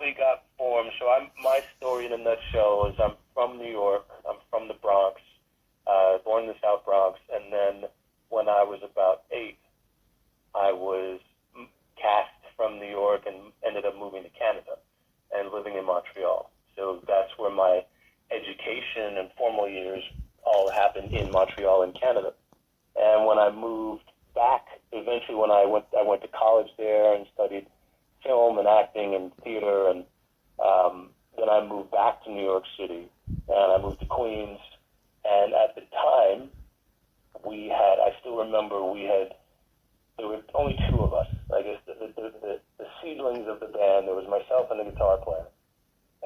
basically got formed. So my story in a nutshell is I'm from New York. I'm from the Bronx, born in the South Bronx, and then when I was about 8, I was cast from New York and ended up moving to Canada and living in Montreal. So that's where my education and formal years all happened in Montreal in Canada. And when I moved back, eventually when I went to college there and studied film and acting and theater, and then I moved back to New York City, and I moved to Queens. And at the time, I still remember there were only 2 of us. I guess the seedlings of the band, there was myself and the guitar player.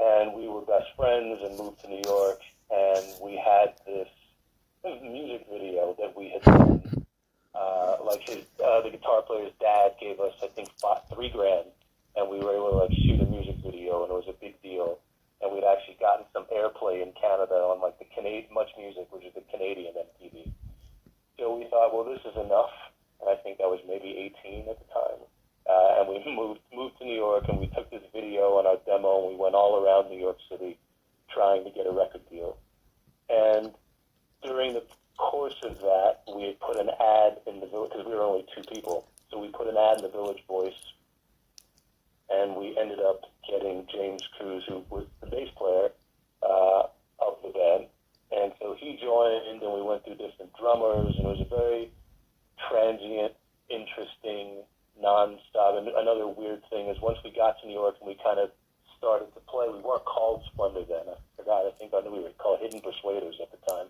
And we were best friends and moved to New York, and we had this music video that we had done. The guitar player's dad gave us, I think, $3,000, and we were able to shoot a music video, and it was a big deal. And we'd actually gotten some airplay in Canada on the Canadian Much Music, which is the Canadian MTV. So we thought, well, this is enough. And I think I was maybe 18 at the time. And we moved to New York, and we took this video and our demo, and we went all around New York City trying to get a record deal. And during the course of that, we had put an ad in the Village, because we were only 2 people. So we put an ad in the Village Voice, and we ended up getting James Cruz, who was the bass player of the band. And so he joined, and we went through different drummers, and it was a very transient, interesting, non-stop. And another weird thing is once we got to New York and we kind of started to play, we weren't called Splendor then. I forgot. I knew we were called Hidden Persuaders at the time.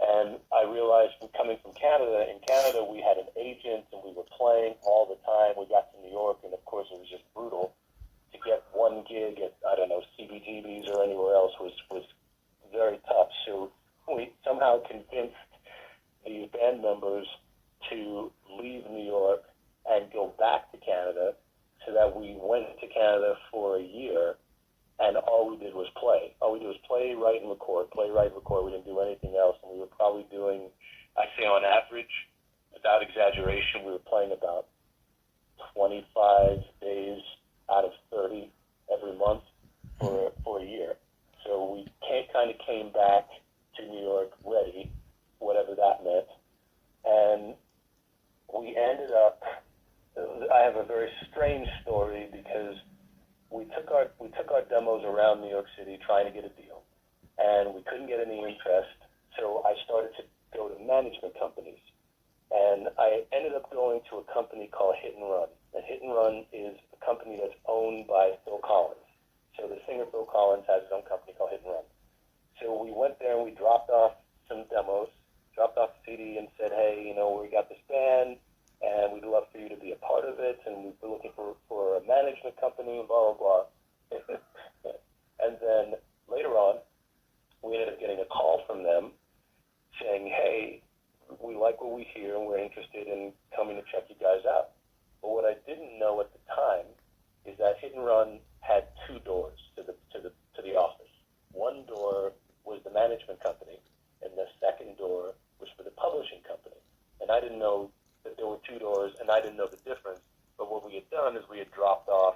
And I realized from coming from Canada, in Canada we had an agent and we were playing all the time. We got to New York, and of course it was just brutal. To get one gig at, I don't know, CBGB's or anywhere else was very tough. So we somehow convinced the band members to leave New York and go back to Canada, so that we went to Canada for a year, and all we did was play. All we did was play, write, and record. Play, write, record. We didn't do anything else, and we were probably doing, I'd say on average, without exaggeration, we were playing about 25 days out of 30 every month for a year. So we kind of came back to New York ready, whatever that meant, and we ended up, I have a very strange story because we took our demos around New York City trying to get a deal, and we couldn't get any interest. So I started to go to management companies, and I ended up going to a company called Hit and Run. And Hit and Run is a company that's owned by Phil Collins. So the singer Phil Collins has his own company called Hit and Run. So we went there and we dropped off some demos, dropped off the CD, and said, hey, we got this band, and we'd love for you to be a part of it, and we're looking for a management company, blah, blah, blah. And then later on, we ended up getting a call from them saying, hey, we like what we hear, and we're interested in coming to check you guys out. But what I didn't know at the time is that Hit and Run had 2 doors to the office. One door was the management company, and the second door was for the publishing company. And I didn't know that there were 2 doors, and I didn't know the difference. But what we had done is we had dropped off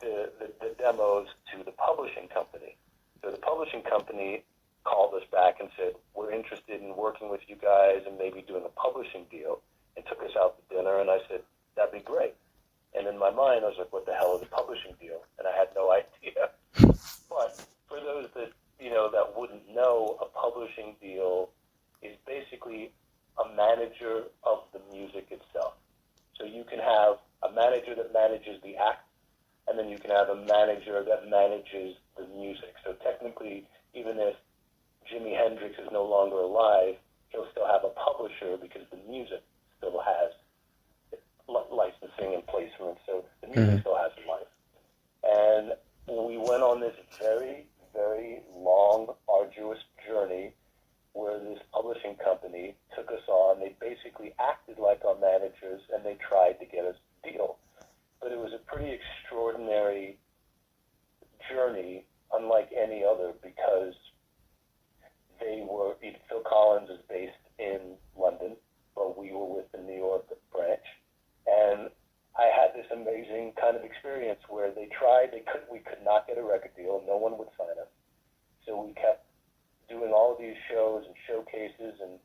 the demos to the publishing company. So the publishing company called us back and said, we're interested in working with you guys and maybe doing a publishing deal, and took us out to dinner. And I said, that'd be great. And in my mind, I was like, what the hell is a publishing deal? And I had no idea. But for those that, that wouldn't know, a publishing deal is basically a manager of the music itself. So you can have a manager that manages the act, and then you can have a manager that manages the music. So technically, even if Jimi Hendrix is no longer alive, he'll still have a publisher because the music still has licensing and placement. So the music still has a life. And we went on this very, very long, arduous journey where this publishing company took us on. They basically acted like our managers, and they tried to get us a deal. But it was a pretty extraordinary journey, unlike any other, because Phil Collins is based in London, but we were with the New York branch. And I had this amazing kind of experience where we could not get a record deal, no one would sign us. So we kept doing all of these shows and showcases, and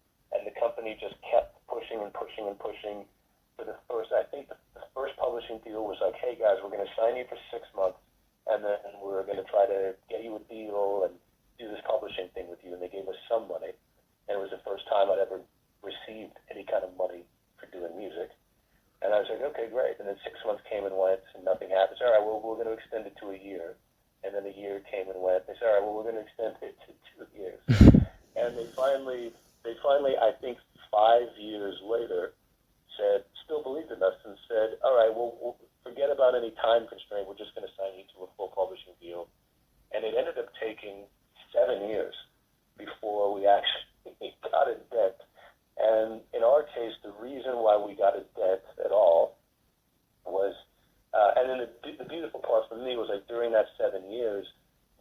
the company just kept pushing and pushing and pushing. For the first publishing deal was like, hey guys, we're going to sign you for 6 months, and then we're going to try to get you a deal and do this publishing thing with you. And they gave us some money, and it was the first time I'd ever received any kind of money for doing music. And I was like, okay, great. And then 6 months came and went, and nothing happened. All right, well, we're going to extend it to a year. And then a year came and went. They said, all right, well, we're going to extend it to 2 years. And they finally, I think 5 years later, still believed in us and said, all right, well, we'll forget about any time constraint. We're just going to sign you to a full publishing deal. And it ended up taking 7 years before we actually got in debt. And in our case, the reason why we got in debt at all was, and then the beautiful part for me was like during that 7 years,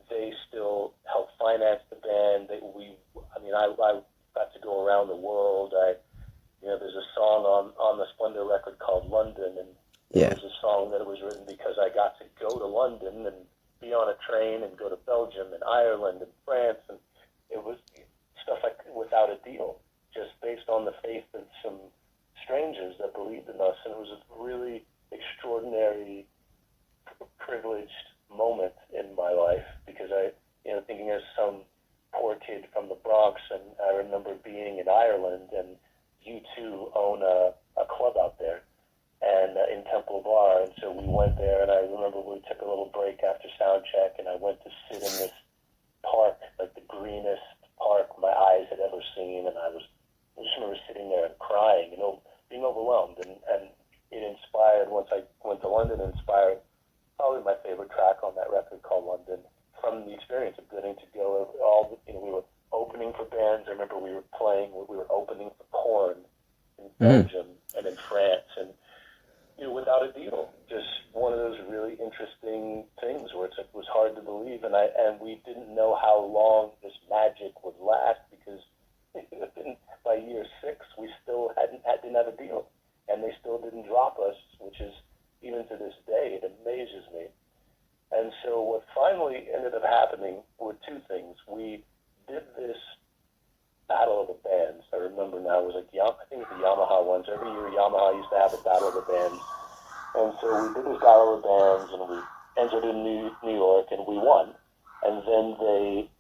they still helped finance the band. I got to go around the world. There's a song on the Splendor record called London, and it was a song that was written because I got to go to London and be on a train and go to Belgium and Ireland and France, and it was stuff like without a deal, just based on the faith of some strangers that believed in us. And it was a really extraordinary, privileged moment in my life because thinking as some poor kid from the Bronx, and I remember being in Ireland, and U2 own a club out there, and in Temple Bar, and so we went there, and I remember we took a little break after sound check, and I went to sit in this park, like the greenest park my eyes had ever seen, and I just remember sitting there and crying, being overwhelmed, and it inspired, once I went to London, it inspired probably my favorite track on that record called London, from the experience of getting to go we were opening for bands. I remember we were opening for Korn in Belgium and in France, and without a deal, just one of those really interesting things where it was hard to believe, and we didn't know how long this magic would last because by year 6 we still didn't have a deal, and they still didn't drop us, which is even to this day it amazes me. And so what finally ended up happening were 2 things. We did this Battle of the Bands. I remember now, it was like, I think it was the Yamaha ones. Every year Yamaha used to have a Battle of the Bands. And so we did this Battle of the Bands, and we entered in New York, and we won. And then we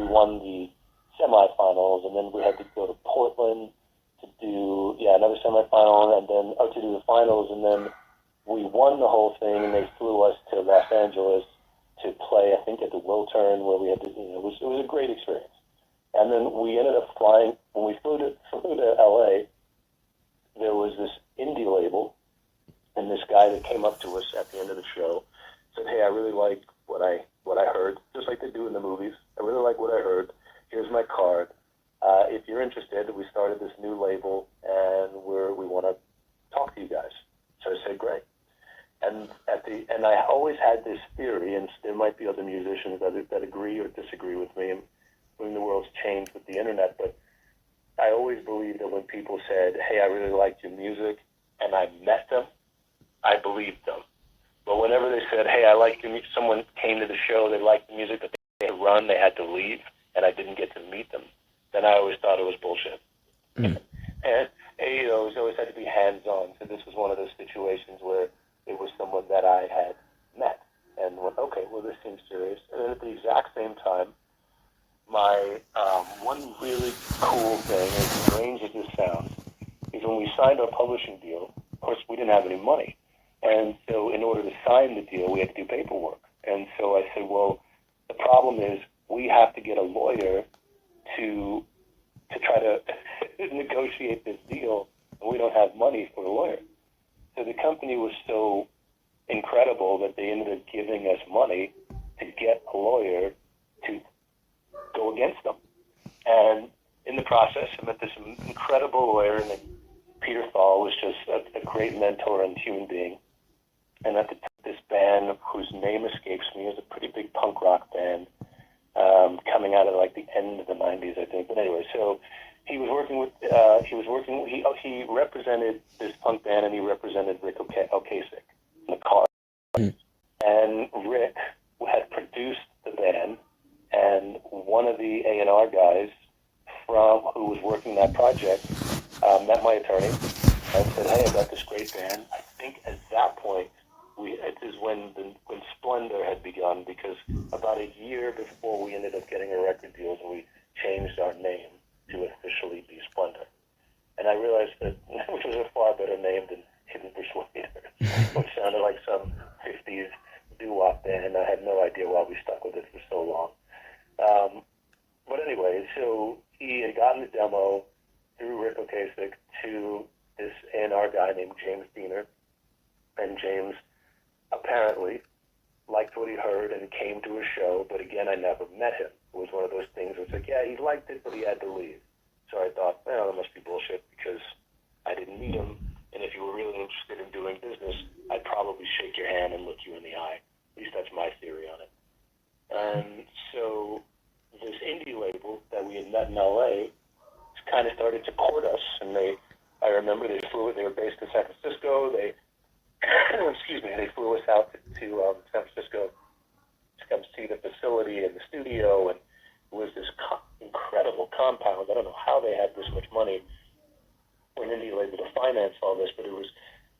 won the semifinals, and then we had to go to Portland to do, another semifinal, and then, to do the finals, and then we won the whole thing, and they flew us to Los Angeles to play, I think, at the Wiltern, where we had to, it was a great experience. And then we ended up flying, when we flew to LA, there was this indie label, and this guy that came up to us at the end of the show said, hey, I really like what I heard, just like they do in the movies. I really like what I heard. Here's my card. If you're interested, we started this new label, and we want to talk to you guys. So I said, great. And I always had this theory, and there might be other musicians that agree or disagree with me. I mean, the world's changed with the internet, but I always believed that when people said, hey, I really liked your music, and I met them, I believed them. But whenever they said, hey, I like your music, someone came to the show, they liked the music, but they had to run, they had to leave, and I didn't get to meet them, then I always thought it was bullshit. And it always had to be hands-on. So this was one of those situations where it was someone that I had met and went, okay, well, this seems serious. And then at the exact same time, my one really cool thing, as strange as this sounds, is when we signed our publishing deal, of course, we didn't have any money. And so in order to sign the deal, we had to do paperwork. And so I said, well, the problem is we have to get a lawyer to try to negotiate this deal, and we don't have money for a lawyer. So the company was so incredible that they ended up giving us money to get a lawyer to go against them. And in the process, I met this incredible lawyer named Peter Thal, was just a great mentor and human being. And at this band, whose name escapes me, is a pretty big punk rock band, coming out of like the end of the 90s, I think. But anyway, so he represented this punk band, and he represented Rick Ocasek in the car. Mhm. And Rick had produced the band, and one of the A&R guys who was working that project met my attorney and said, "Hey, I got this great band." I think at that point, it is when Splendor had begun, because about a year before we ended up getting a record deal, and we changed our name to officially be Splendor. And I realized that which was a far better name than Hidden Persuaders, which sounded like some 50s doo-wop band. I had no idea why we stuck with it for so long. But anyway, so he had gotten the demo through Rick Ocasek to this A&R guy named James Diener, and James apparently liked what he heard and came to a show, but again, I never met him. It was one of those things where it's like, yeah, he liked it, but he had to leave. So I thought, well, that must be bullshit, because I didn't meet him, and if you were really interested in doing business, I'd probably shake your hand and look you in the eye. At least that's my theory on it. And so this indie label that we had met in LA kind of started to court us, and I remember they were based in San Francisco. They flew us out to San Francisco to come see the facility and the studio, and it was this incredible compound. I don't know how they had this much money for an indie label to finance all this, but it was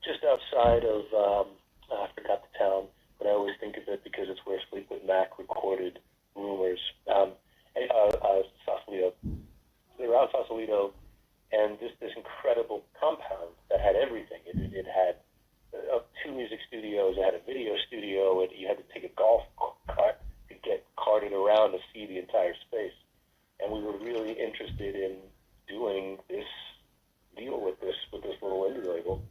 just outside of, I forgot the town, but I always think of it because it's where Fleetwood Mac recorded Rumors. Sausalito. They were out in Sausalito, and this incredible compound that had everything. It had 2 music studios, it had a video studio, and you had to take a golf cart to get carted around to see the entire space. And we were really interested in doing this deal with this little indie label.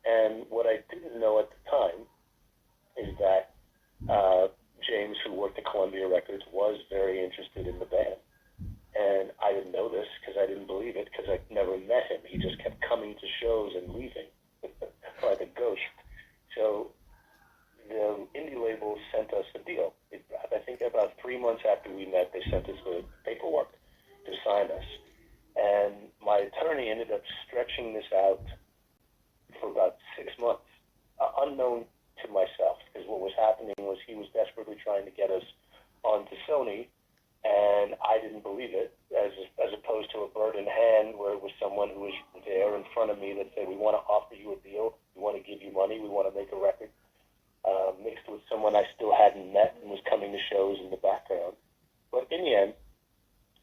And what I didn't know at the time is that James, who worked at Columbia Records, was very interested in the band. And I didn't know this because I didn't believe it, because I never met him. He just kept coming to shows and leaving like a ghost. So the indie label sent us a deal. I think about 3 months after we met, they sent us the paperwork to sign us. And my attorney ended up stretching this out for about 6 months, unknown to myself, because what was happening was he was desperately trying to get us onto Sony, and I didn't believe it, as opposed to a bird in hand where it was someone who was there in front of me that said, we want to offer you a deal, we want to give you money, we want to make a record, mixed with someone I still hadn't met and was coming to shows in the background. But in the end,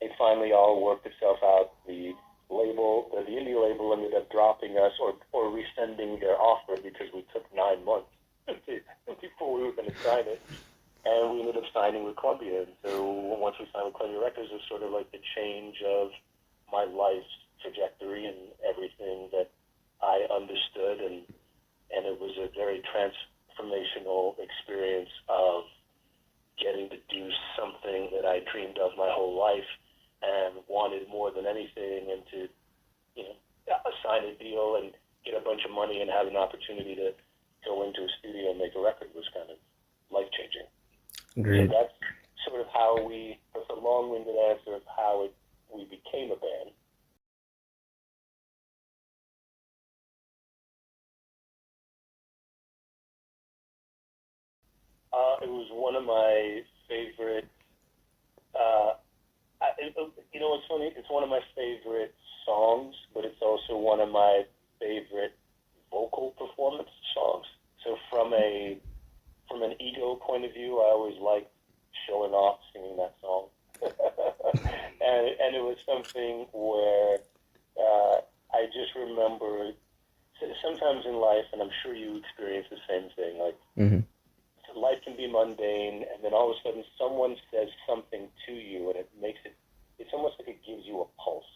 it finally all worked itself out. The indie label ended up dropping us or rescinding their offer because we took 9 months before we were going to sign it. And we ended up signing with Columbia. And so once we signed with Columbia Records, it was sort of like the change of my life's trajectory and everything that I understood. And it was a very transformational experience of getting to do something that I dreamed of my whole life and wanted more than anything, and to, sign a deal and get a bunch of money and have an opportunity to go into a studio and make a record was kind of life-changing. Great. So that's sort of how that's a long-winded answer of how we became a band. It was one of my favorite, what's funny, it's one of my favorite songs, but it's also one of my favorite vocal performance songs. So from an ego point of view, I always liked showing off singing that song. and it was something where I just remember sometimes in life, and I'm sure you experience the same thing, like life can be mundane, and then all of a sudden someone says something to you, and it's almost like it gives you a pulse.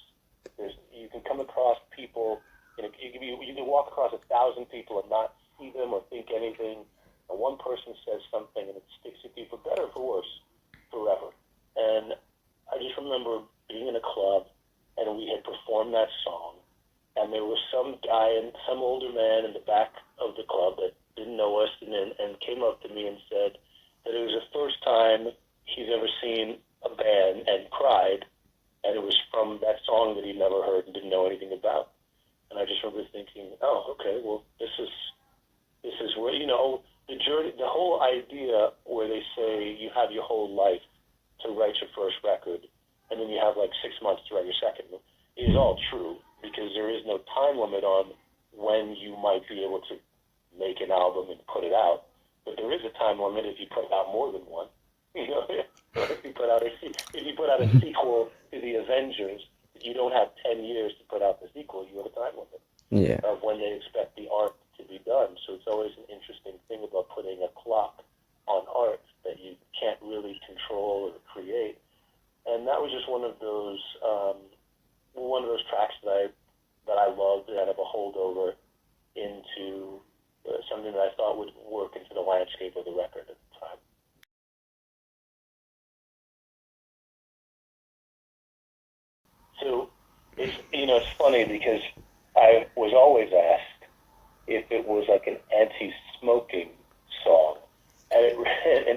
You can come across people, you can walk across 1,000 people and not see them or think anything, and one person says something and it sticks with you for better or for worse forever. And I just remember being in a club and we had performed that song, and there was some guy and some older man in the back of the club that didn't know us and came up to me and said that it was the first time he's ever seen a band and cried, and it was from that song the journey, the whole idea where they say you have your whole life to write your first record, and then you have like 6 months to write your second, is all true, because there is no time limit on when you might be able to make an album and put it out. But there is a time limit if you put out more than one. You know, if you put out a sequel to the Avengers, you don't have 10 years to put out the sequel. You have a time limit of when they expect the art to be done. So it's always an interesting thing about putting a clock on art that you can't really control or create. And that was just one of those tracks that I loved and have a holdover into something that I thought would work into the landscape of the record at the time. So it's funny because I was always asked if it was like an anti-smoking song, and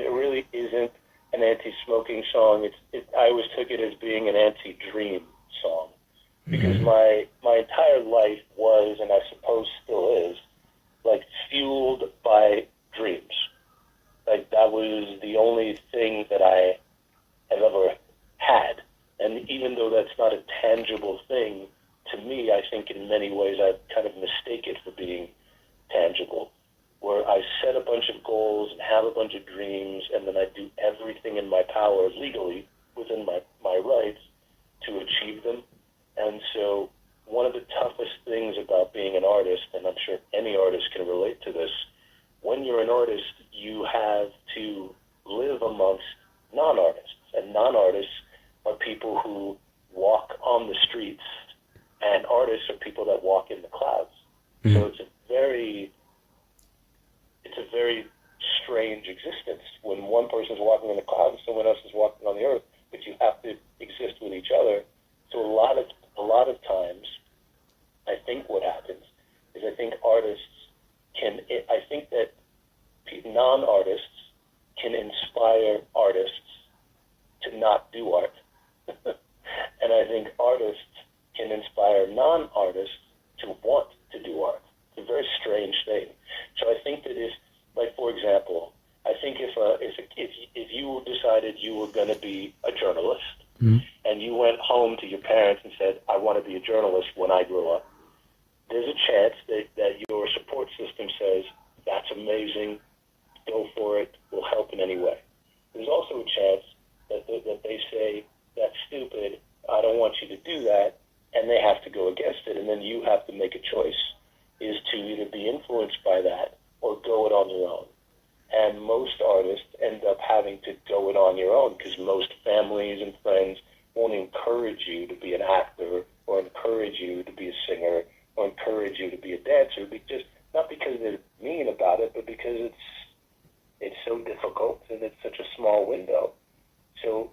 it really isn't an anti-smoking song. I always took it as being an anti-dream song, because my entire life was, and I suppose still is, like fueled by dreams. Like that was the only thing that I have ever had. And even though that's not a tangible thing, to me, I think in many ways I kind of mistake it for being tangible, where I set a bunch of goals and have a bunch of dreams, and then I do everything in my power legally within my rights to achieve them. And so one of the toughest things about being an artist, and I'm sure any artist can relate to this, when you're an artist, you have to live amongst non-artists. And non-artists are people who walk on the streets, and artists are people that walk in the clouds. So it's a very strange existence when one person's walking in the clouds and someone else is walking on the earth, but you have to exist with each other. So a lot of times, I think what happens is I think that non-artists can inspire artists to not do art. And I think artists can inspire non-artists to want to do art. It's a very strange thing. So I think that for example, I think if you decided you were going to be a journalist, and you went home to your parents and said, I want to be a journalist when I grow up, there's a chance that your support system says, that's amazing, go for it, we'll help in any way. There's also a chance that they say, that's stupid, I don't want you to do that, and they have to go against it, and then you have to make a choice, is to either be influenced by that or go it on your own. And most artists end up having to go it on your own, because most families and friends won't encourage you to be an actor or encourage you to be a singer or encourage you to be a dancer, not because they're mean about it, but because it's so difficult and it's such a small window. So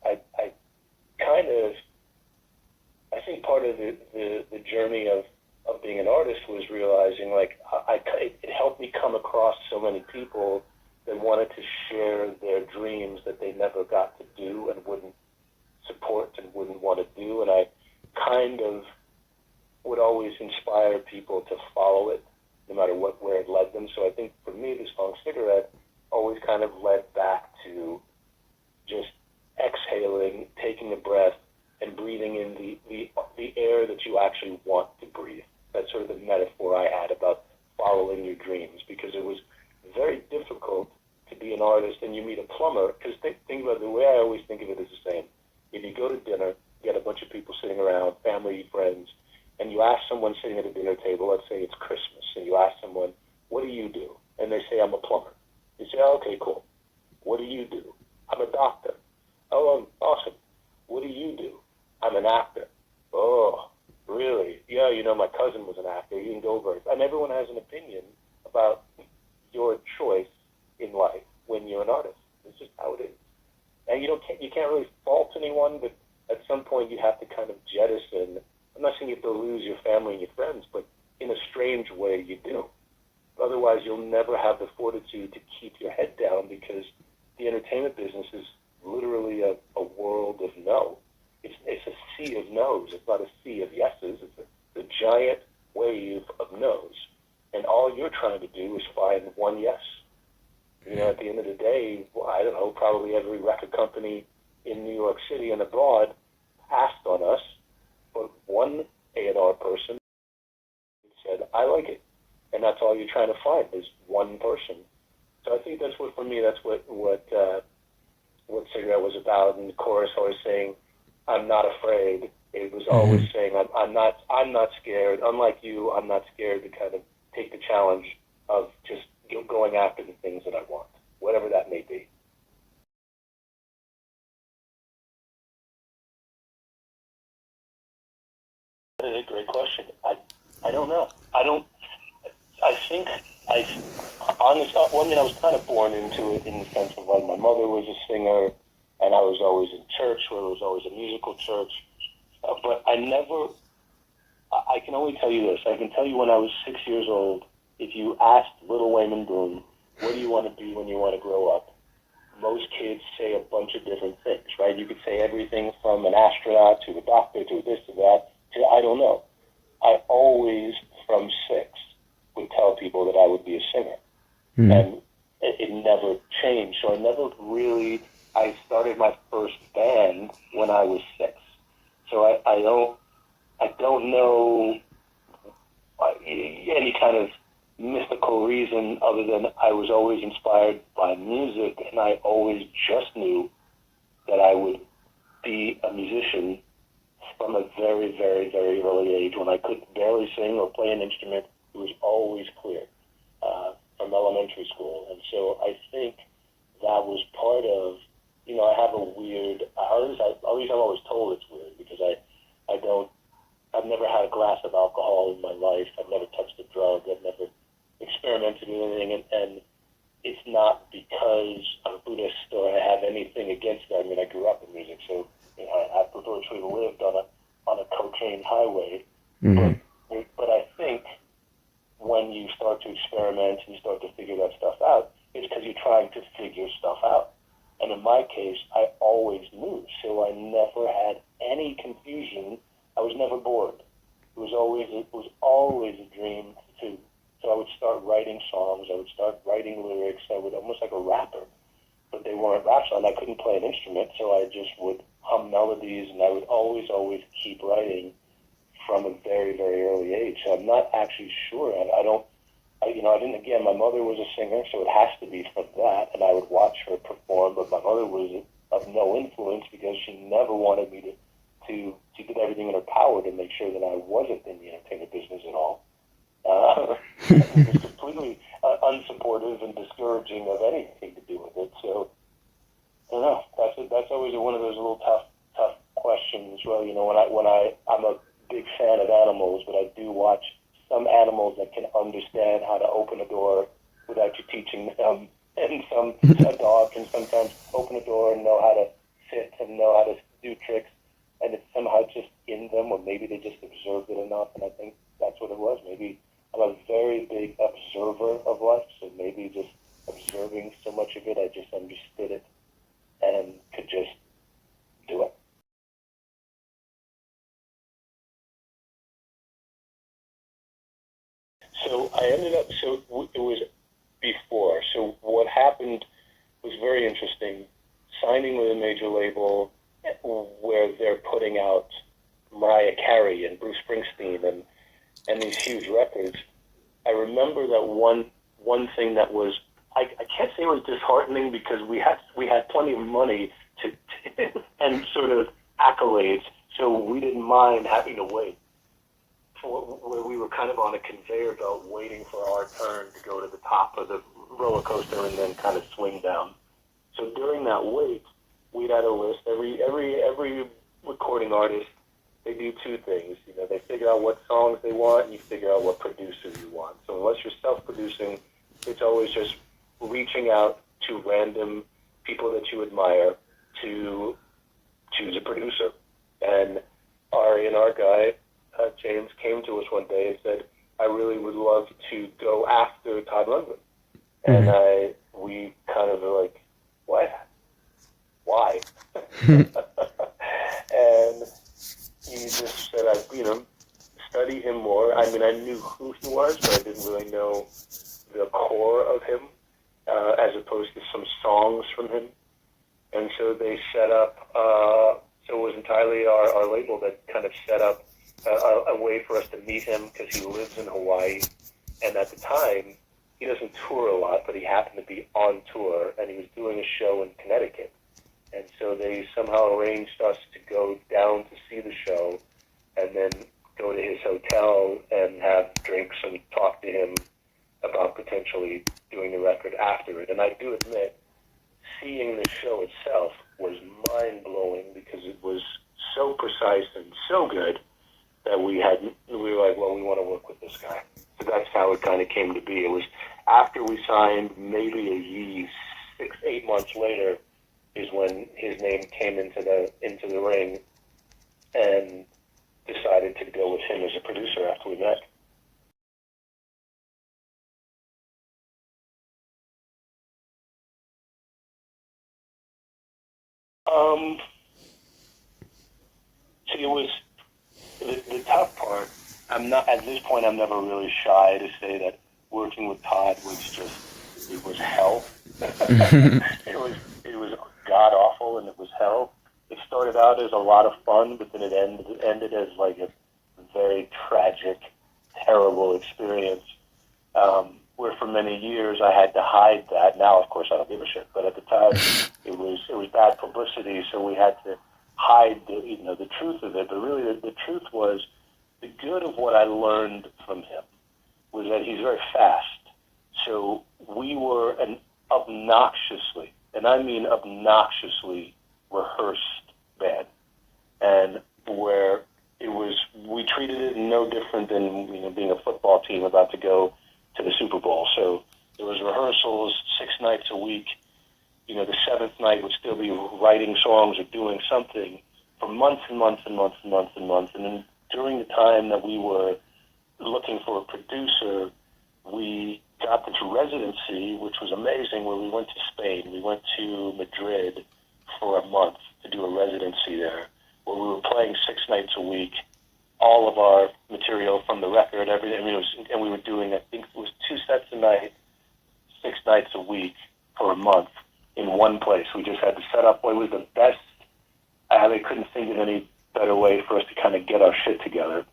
I think part of the journey of being an artist was realizing, like, it helped me come across so many people that wanted to share their dreams that they never got to do and wouldn't support and wouldn't want to do. And I kind of would always inspire people to follow it, no matter where it led them. So I think for me, the song Cigarette always kind of led back to just exhaling, taking a breath, and breathing in the air that you actually want to breathe. That's sort of the metaphor I had about following your dreams, because it was very difficult to be an artist and you meet a plumber, because think about it, the way I always think of it is the same. If you go to dinner, you get a bunch of people sitting around, family, friends, and you ask someone sitting at a dinner table, let's say it's Christmas, and you ask someone, what do you do? And they say, I'm a plumber. You say, oh, okay, cool. What do you do? I'm a doctor. Oh, awesome. What do you do? I'm an actor. Oh, really? Yeah, my cousin was an actor. You can go over it. And everyone has an opinion about your choice in life when you're an artist. It's just how it is. And you can't really fault anyone, but at some point you have to kind of jettison. I'm not saying you have to lose your family and your friends, but in a strange way you do. Otherwise, you'll never have the fortitude to keep your head down, because the entertainment business is literally a world of no. It's a sea of no's. It's not a sea of yeses. It's a giant wave of no's. And all you're trying to do is find one yes. You know, at the end of the day, I don't know, probably every record company in New York City and abroad passed on us, but one A&R person said, I like it. And that's all you're trying to find is one person. So I think that's what, for me, that's what Cigarette was about. And the chorus always saying, I'm not afraid. It was always saying, I'm not scared. Unlike you, I'm not scared to kind of take the challenge of just going after the things that I want, whatever that may be. That is a great question. I don't know. I think I was kind of born into it in the sense of like my mother was a singer and I was always in church where it was always a musical church. But I can only tell you this. I can tell you when I was 6 years old, if you asked little Waymon Boone, what do you want to be when you want to grow up? Most kids say a bunch of different things, right? You could say everything from an astronaut to a doctor to this to that to I don't know. I always, from 6, would tell people that I would be a singer. And it never changed. So I started my first band when I was 6. So I don't know any kind of mystical reason other than I was always inspired by music, and I always just knew that I would be a musician from a very, very, very early age. When I could barely sing or play an instrument, it was always clear from elementary school. And so I think that was part of, I have a weird, at least I'm always told it's weird because I've never had a glass of alcohol in my life. I've never touched a drug. I've never experimented with anything. And it's not because I'm a Buddhist or I have anything against that. I mean, I grew up in music, so I've virtually lived on a cocaine highway. But I think when you start to experiment and you start to figure that stuff out, it's because you're trying to figure stuff out. And in my case, I always knew, so I never had any confusion. I was never bored. It was always a dream too. So I would start writing songs. I would start writing lyrics. I would almost like a rapper, but they weren't rap songs. I couldn't play an instrument, so I just would hum melodies, and I would always keep writing from a very, very early age. So I'm not actually sure. I didn't, again, my mother was a singer, so it has to be from that, and I would watch her perform, but my mother was of no influence because she never wanted me to do everything in her power to make sure that I wasn't in the entertainment business at all. It was completely unsupportive and discouraging of anything to do with it. So, I don't know. That's always one of those little tough questions. Well, I'm a big fan of animals, but I do watch some animals that can understand how to open a door without you teaching them, and a dog can sometimes open a door and know how to sit and know how to do tricks, and it's somehow just in them, or maybe they just observed it enough, and I think that's what it was. Maybe I'm a very big observer of life, so maybe just observing so much of it, I just understood it and could just do it. So it was before. So what happened was very interesting. Signing with a major label where they're putting out Mariah Carey and Bruce Springsteen and these huge records. I remember that one thing that was, I can't say it was disheartening because we had plenty of money to and sort of accolades, so we didn't mind having to wait. Where we were kind of on a conveyor belt waiting for our turn to go to the top of the roller coaster and then kind of swing down. So during that wait, we'd had a list. Every recording artist, they do two things. They figure out what songs they want, and you figure out what producer you want. So unless you're self-producing, it's always just reaching out to random people that you admire to choose a producer. And our guy, James, came to us one day and said, I really would love to go after Todd Rundgren. And we kind of were like, what? Why? And he just said, study him more. I mean, I knew who he was, but I didn't really know the core of him, as opposed opposed to some songs from him. And so they set up, so it was entirely our label that kind of set up a way for us to meet him because he lives in Hawaii. And at the time, he doesn't tour a lot, but he happened to be on tour, and he was doing a show in Connecticut. And so they somehow arranged us to go down to see the show and then go to his hotel and have drinks and talk to him about potentially doing the record after it. And I do admit, seeing the show itself was mind-blowing because it was so precise and so good that we were like, well, we want to work with this guy. So that's how it kind of came to be. It was after we signed, maybe 6-8 months later, is when his name came into the ring, and decided to go with him as a producer after we met. See, it was the tough part. I'm not at this point. I'm never really shy to say that working with Todd it was hell. it was god awful, and it was hell. It started out as a lot of fun, but then it ended as like a very tragic, terrible experience. Where for many years I had to hide that. Now, of course, I don't give a shit. But at the time, it was bad publicity, so we had to hide the truth of it. But really, the truth was the good of what I learned from him was that he's very fast. So we were an obnoxiously, and I mean obnoxiously, rehearsed band, and where we treated it no different than being a football team about to go to the Super Bowl. So there was rehearsals 6 nights a week. The 7th night would still be writing songs or doing something for months and months and months and months and months. And then during the time that we were looking for a producer, we got this residency, which was amazing, where we went to Spain. We went to Madrid for a month to do a residency there, where we were playing 6 nights a week, all of our material from the record, everything. And we were doing, I think it was 2 sets a night, 6 nights a week for a month in one place. We just had to set up. It was the best. They couldn't think of any better way for us to kind of get our shit together.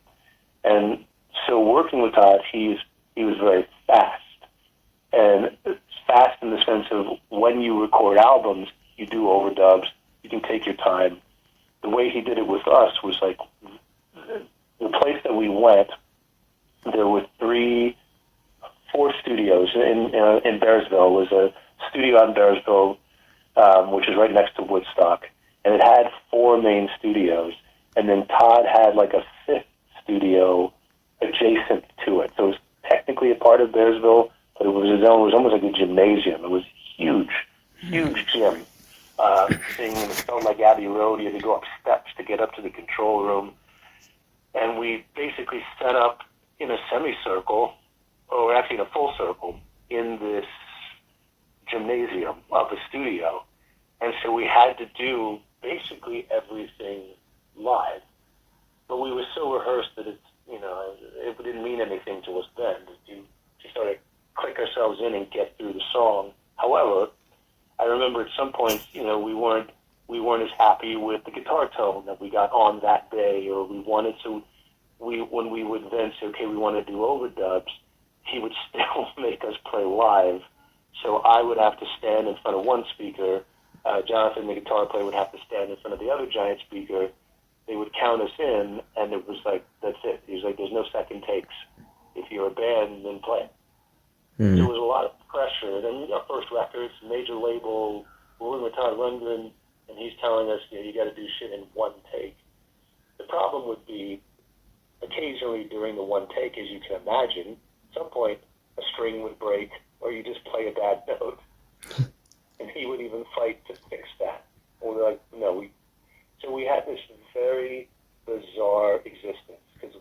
And so working with Todd, he was very fast. And fast in the sense of when you record albums, you do overdubs, you can take your time. The way he did it with us was like, the place that we went, there were 4 studios in Bearsville. It was a studio in Bearsville, which is right next to Woodstock, and it had 4 main studios. And then Todd had like a 5th studio adjacent to it. So it was technically a part of Bearsville, but it was his own. It was almost like a gymnasium. It was huge gym. It felt like Abbey Road. You had to go up steps to get up to the control room. And we basically set up in a semicircle, or actually in a full circle, in this gymnasium of a studio. And so we had to do basically everything live. But we were so rehearsed that it didn't mean anything to us then. To sort of click ourselves in and get through the song. However, I remember at some point, we weren't as happy with the guitar tone that we got on that day, or when we would then say, okay, we want to do overdubs, he would still make us play live. So I would have to stand in front of one speaker. Jonathan, the guitar player, would have to stand in front of the other giant speaker. They would count us in, and it was like, that's it. He was like, there's no second takes. If you're a band, then play. Mm. There was a lot of pressure. Then our first records, major label, we're with Todd Rundgren, and he's telling us, you got to do shit in one take. The problem would be, occasionally during the one take, as you can imagine, at some point a string would break, or you just play a bad note. And he would even fight to fix that. And we're like, no, So we had this very bizarre existence, because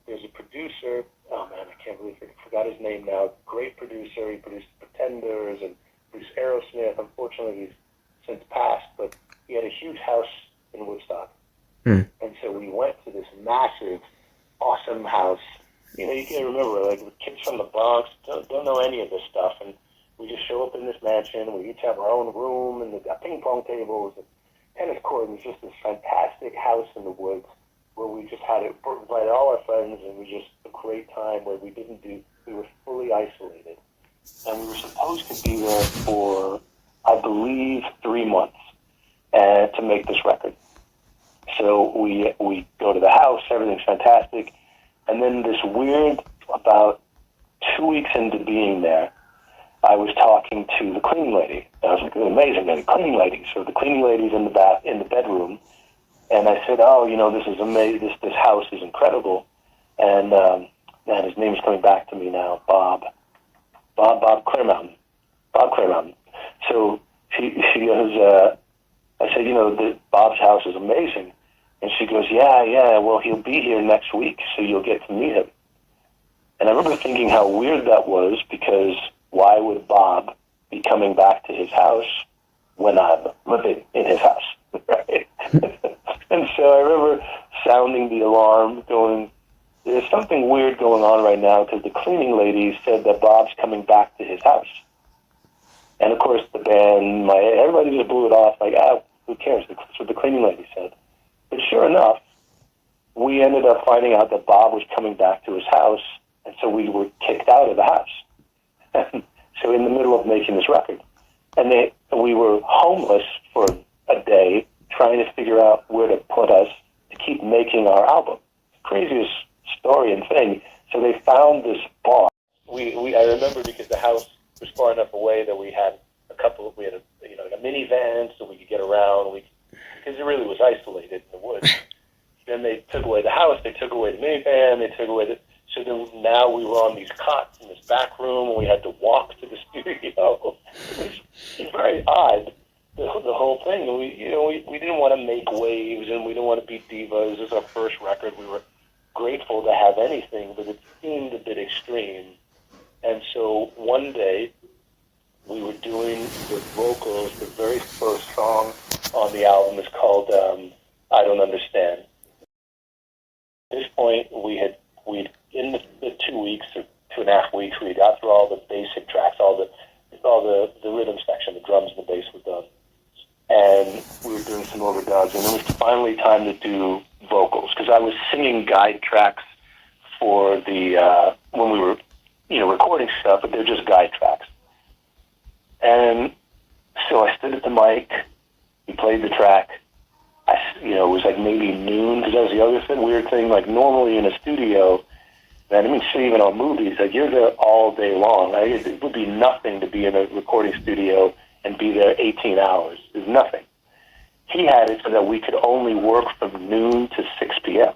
there's a producer, oh man, I can't believe I forgot his name now, great producer. He produced Pretenders and produced Aerosmith. Unfortunately, he's since passed, but he had a huge house in Woodstock. Mm. And so we went to this massive, awesome house. You can't remember, like the kids from the Bronx don't know any of this stuff. And we just show up in this mansion. We each have our own room, and a ping pong tables, and tennis court. It was just this fantastic house in the woods where we just had it, invited all our friends, and it was just a great time where we were fully isolated. And we were supposed to be there for, I believe, 3 months to make this record. So we go to the house, everything's fantastic, and then this weird, about 2 weeks into being there, I was talking to the cleaning lady. I was like, amazing, the cleaning lady. So the cleaning lady's in the bedroom, and I said, oh, this is amazing. This house is incredible. And man, his name's coming back to me now. Bob Clearmountain. Bob Clearmountain. So she goes, I said, Bob's house is amazing. And she goes, yeah, well, he'll be here next week, so you'll get to meet him. And I remember thinking how weird that was, because why would Bob be coming back to his house when I'm living in his house? Right? And so I remember sounding the alarm, going, there's something weird going on right now, because the cleaning lady said that Bob's coming back to his house. And of course the band, everybody just blew it off, like, who cares? That's what the cleaning lady said. But sure enough, we ended up finding out that Bob was coming back to his house, and so we were kicked out of the house. So in the middle of making this record. And we were homeless for a day, trying to figure out where to put us to keep making our album. Craziest story and thing. So they found this bar. I remember, because the house was far enough away that we had a minivan so we could get around, because it really was isolated in the woods. Then they took away the house, they took away the minivan, so then now we were on these cots in this back room, and we had to walk to the studio. It was very odd, the whole thing. And we didn't want to make waves, and we didn't want to be divas. This is our first record. We were grateful to have anything, but it seemed a bit extreme. And so one day, we were doing the vocals. The very first song on the album is called I Don't Understand. At this point, we'd in the 2 weeks or 2.5 weeks, we got through all the basic tracks, all the rhythm section, the drums and the bass were done. And we were doing some overdubs, and it was finally time to do vocals, because I was singing guide tracks for the when we were recording stuff, but they're just guide tracks. And so I stood at the mic, we played the track. It was like maybe noon, because that was the other weird thing. Like, normally in a studio, and I mean, even on movies, like, you're there all day long. It would be nothing to be in a recording studio and be there 18 hours. There's nothing. He had it so that we could only work from noon to 6 p.m.,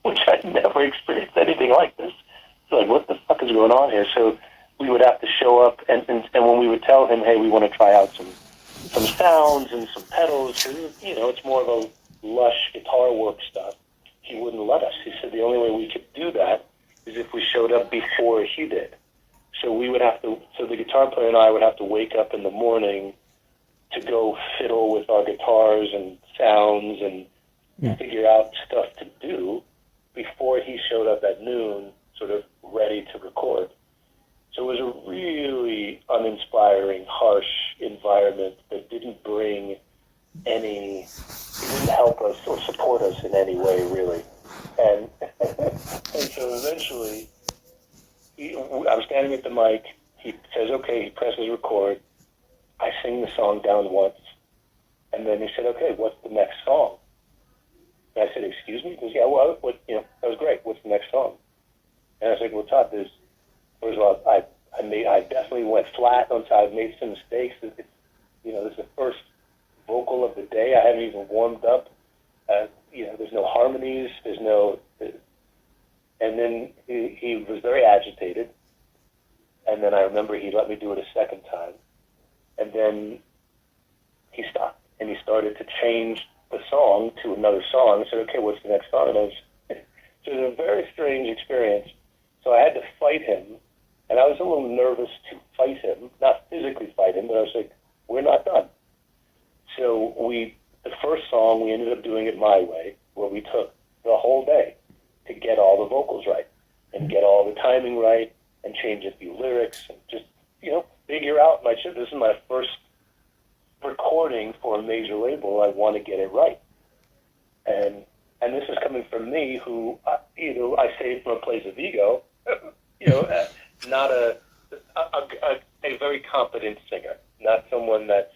which I'd never experienced anything like this. It's like, what the fuck is going on here? So we would have to show up, and when we would tell him, hey, we want to try out some sounds and some pedals, because, it's more of a lush guitar work stuff, he wouldn't let us. He said the only way we could do that is if we showed up before he did. So the guitar player and I would have to wake up in the morning to go fiddle with our guitars and sounds and figure out stuff to do before he showed up at noon, sort of ready to record. So it was a really uninspiring, harsh environment that didn't it didn't help us or support us in any way, really. And so eventually, I'm standing at the mic, he says, okay, he presses record, I sing the song down once, and then he said, okay, what's the next song? And I said, excuse me? He goes, yeah, well, that was great, what's the next song? And I was like, well, Todd, first of all, I definitely went flat on I've made some mistakes. This is the first vocal of the day. I haven't even warmed up. There's no harmonies. And then he was very agitated. And then I remember he let me do it a second time. And then he stopped, and he started to change the song to another song. I said, okay, what's the next song? And so it was a very strange experience. So I had to fight him. And I was a little nervous to fight him, not physically fight him, but I was like, we're not done. So the first song, we ended up doing it my way, where we took the whole day to get all the vocals right and get all the timing right and change a few lyrics and just, figure out this is my first recording for a major label. I want to get it right. And this is coming from me, who, I say it from a place of ego, not a very competent singer, not someone that's,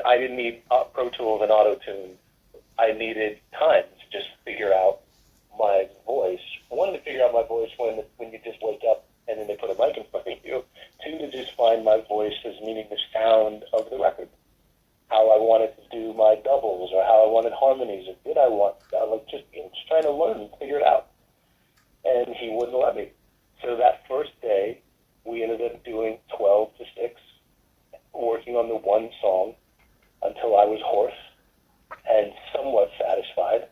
I didn't need Pro Tools and Auto-Tune. I needed time to just figure out my voice. I wanted to figure out my voice when you just wake up and then they put a mic in front of you. Two, to just find my voice as meaning the sound of the record. How I wanted to do my doubles, or how I wanted harmonies, or did I want, just trying to learn and figure it out. And he wouldn't let me. So that first day, we ended up doing 12 to 6, working on the one song until I was hoarse and somewhat satisfied.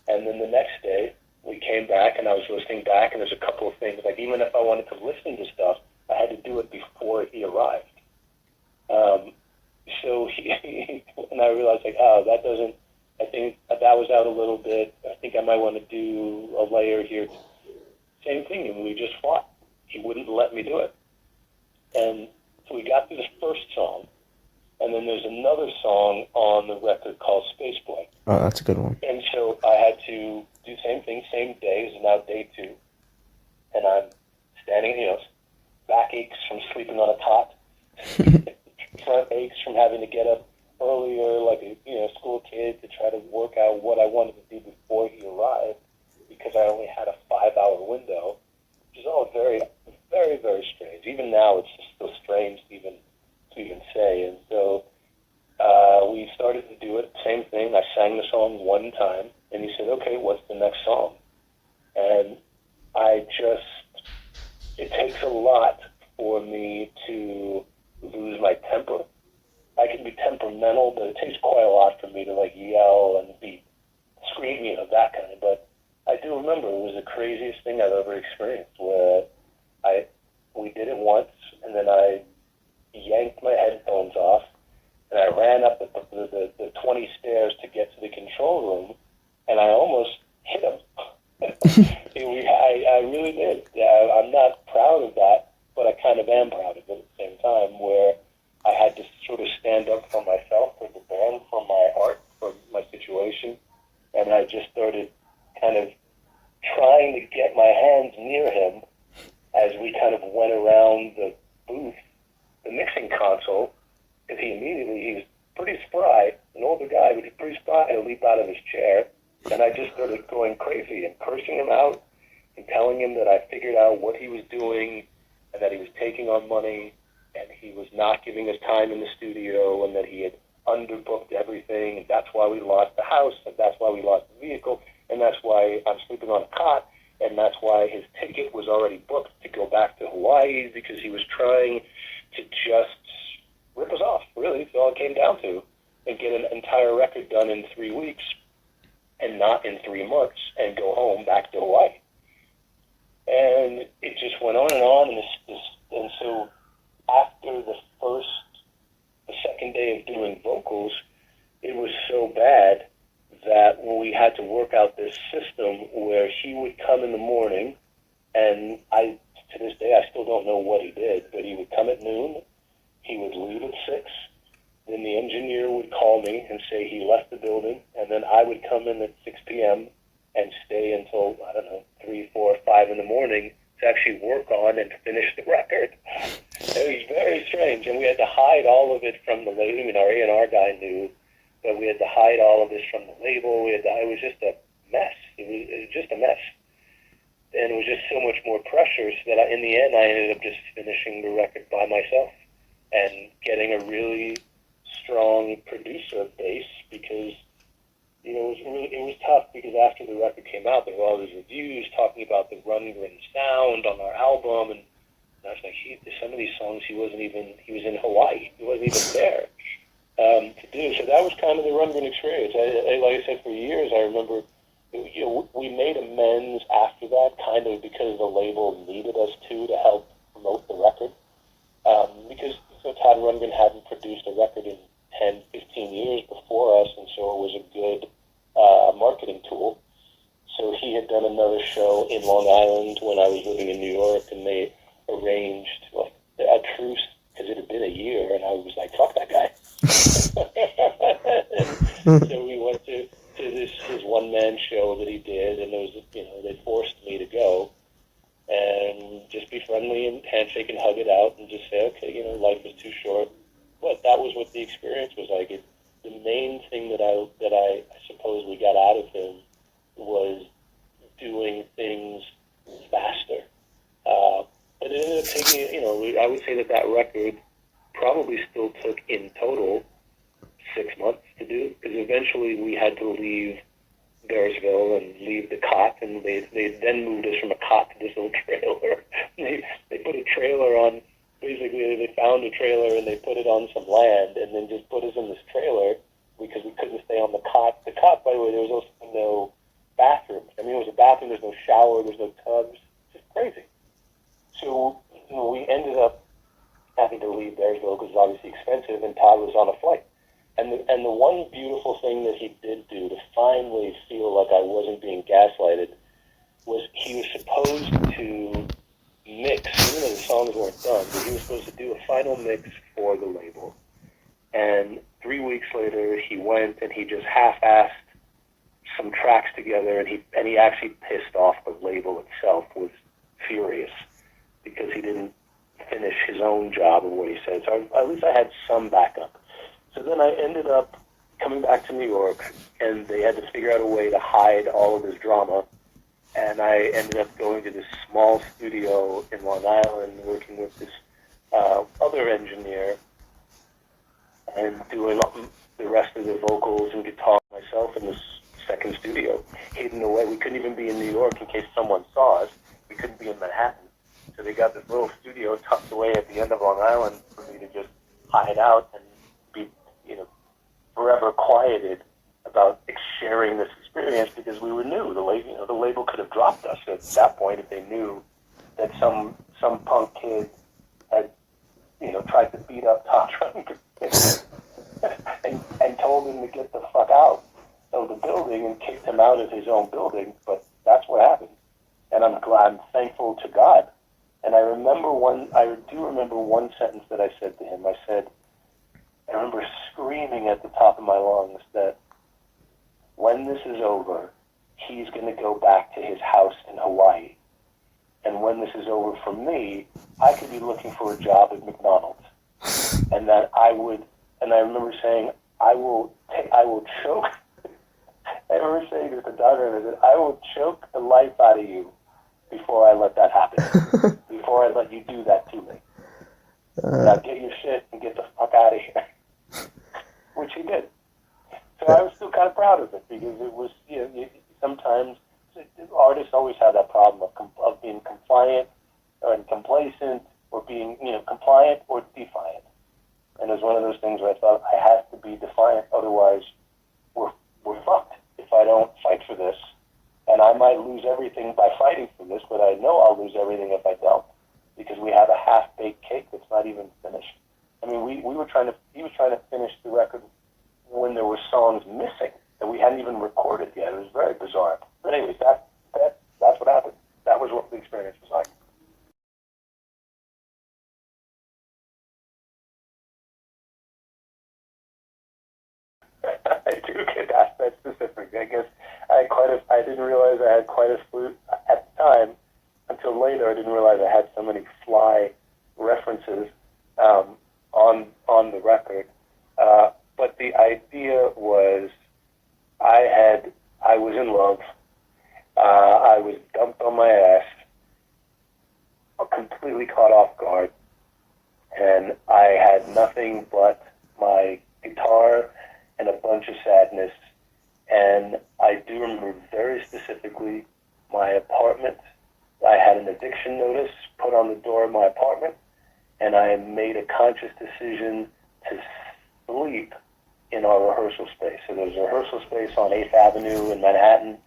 And then the next day, we came back and I was listening back, and there's a couple of things, like even if I wanted to listen to stuff, I had to do it before he arrived. So and I realized, that doesn't, I think that was out a little bit. I think I might want to do a layer here. Same thing, and we just fought. He wouldn't let me do it. And so we got through the first song, and then there's another song on the record called Space Boy. Oh, that's a good one. And so I had to do the same thing, same day, it's now day 2. And I'm standing, back aches from sleeping on a cot. Front aches from having to get up earlier, like a school kid, to try to work out what I wanted to do before he arrived, because I only had a 5-hour window, which is all very, very, very strange. Even now, it's just so strange to even say. And so we started to do it. Same thing. I sang the song one time, and he said, "Okay, what's the next song?" And it takes a lot for me to lose my temper. I can be temperamental, but it takes quite a lot for me to yell and be screaming, that kind of. But I do remember it was the craziest thing I've ever experienced, where we did it once, and then I yanked my headphones off, and I ran up the 20 stairs to get to the control room, and I almost hit him. I really did. I'm not proud of that, but I kind of am proud of it at the same time, where I had to sort of stand up for myself, for the band, for my art, for my situation, and I just started kind of trying to get my hands near him as we kind of went around the booth, the mixing console, because he was pretty spry, an older guy, but he's pretty spry, to leap out of his chair, and I just started going crazy and cursing him out and telling him that I figured out what he was doing, and that he was taking on money, and he was not giving us time in the studio, and that he had underbooked everything, and that's why we lost the house, and that's why we lost the vehicle, and that's why I'm sleeping on a cot, and that's why his ticket was already booked to go back to Hawaii, because he was trying to just rip us off, really. That's all it came down to, and get an entire record done in 3 weeks, and not in 3 months, and go home back to Hawaii. And it just went on, and so after the second day of doing vocals, it was so bad that we had to work out this system where he would come in the morning, and to this day, I still don't know what he did, but he would come at noon, he would leave at 6, then the engineer would call me and say he left the building, and then I would come in at 6 p.m. and stay until, 3, 4, 5 in the morning to actually work on and finish the record. It was very strange, and we had to hide all of it from the label. Our A&R guy knew, but we had to hide all of this from the label. It was just a mess. It was just a mess. And it was just so much more pressure, so that in the end, I ended up just finishing the record by myself and getting a really strong producer base, because it was tough, because after the record came out, there were all these reviews talking about the Rundgren sound on our album, and I was like, some of these songs he was in Hawaii, he wasn't even there to do. So that was kind of the Rundgren experience. Like I said, for years, I remember, we made amends after that, kind of because the label needed us to help promote the record, because Todd Rundgren hadn't produced a record in 10, 15 years before us, and so it was a good marketing tool. So he had done another show in Long Island when I was living in New York, and they arranged a truce because it had been a year, and I was like, fuck that guy. And so we went to his one-man show that he did, and there was, they forced me to go and just be friendly and handshake and hug it out and just say, okay, life is too short. But that was what the experience was like. The main thing that I suppose we got out of him was doing things faster. But it ended up taking, I would say that record probably still took in total 6 months to do, because eventually we had to leave Bearsville and leave the cot, and they then moved us from a cot to this little trailer. They put a trailer on, basically they found a trailer and they put it on some land and then just put us in this trailer because we couldn't stay on the cot. The cot, by the way, there was also no bathroom. I mean, it was a bathroom, there's no shower, there's no tubs. It's just crazy. So, we ended up having to leave Bearsville because it's obviously expensive, and Todd was on a flight. And the one beautiful thing that he did do to finally feel like I wasn't being gaslighted was he was supposed to mix, even though the songs weren't done, but he was supposed to do a final mix for the label. And 3 weeks later, he went and he just half-assed some tracks together, and he actually pissed off the label itself, was furious, because he didn't finish his own job of what he said. So at least I had some backup. So then I ended up coming back to New York, and they had to figure out a way to hide all of this drama. And I ended up going to this small studio in Long Island, working with this other engineer, and doing the rest of the vocals and guitar myself in this second studio, hidden away. We couldn't even be in New York in case someone saw us. We couldn't be in Manhattan. So they got this little studio tucked away at the end of Long Island for me to just hide out and be, forever quieted about sharing this experience, because we were new. The label could have dropped us at that point if they knew that some punk kid had, tried to beat up Todd Rundgren and told him to get the fuck out of the building and kicked him out of his own building. But that's what happened. And I'm thankful to God. And I do remember one sentence that I said to him. I remember screaming at the top of my lungs that when this is over, he's going to go back to his house in Hawaii. And when this is over for me, I could be looking for a job at McDonald's. And that I remember saying, I will choke. I remember saying to the doctor, I said, I will choke the life out of you before I let that happen. Before I let you do that to me. Now get your shit and get the fuck out of here. Which he did. So I was still kind of proud of it, because it was, sometimes artists always have that problem of being compliant or complacent, or being, compliant or defiant. And it was one of those things where I thought I have to be defiant, otherwise we're fucked if I don't fight for this. And I might lose everything by fighting for this, but I know I'll lose everything if I don't, because we have a half-baked cake that's not even finished. I mean, he was trying to finish the record when there were songs missing that we hadn't even recorded yet. It was very bizarre. But anyways, that's what happened. That was what the experience was like. I do get asked that specifically. I guess I didn't realize I had quite a slew at the time. Until later, I didn't realize I had so many fly references on the record. But the idea was, I was in love. I was dumped on my ass, completely caught off guard, and I had nothing but my guitar and a bunch of sadness. And I do remember very specifically my apartment. I had an eviction notice put on the door of my apartment, and I made a conscious decision to sleep in our rehearsal space. So there was a rehearsal space on 8th Avenue in Manhattan,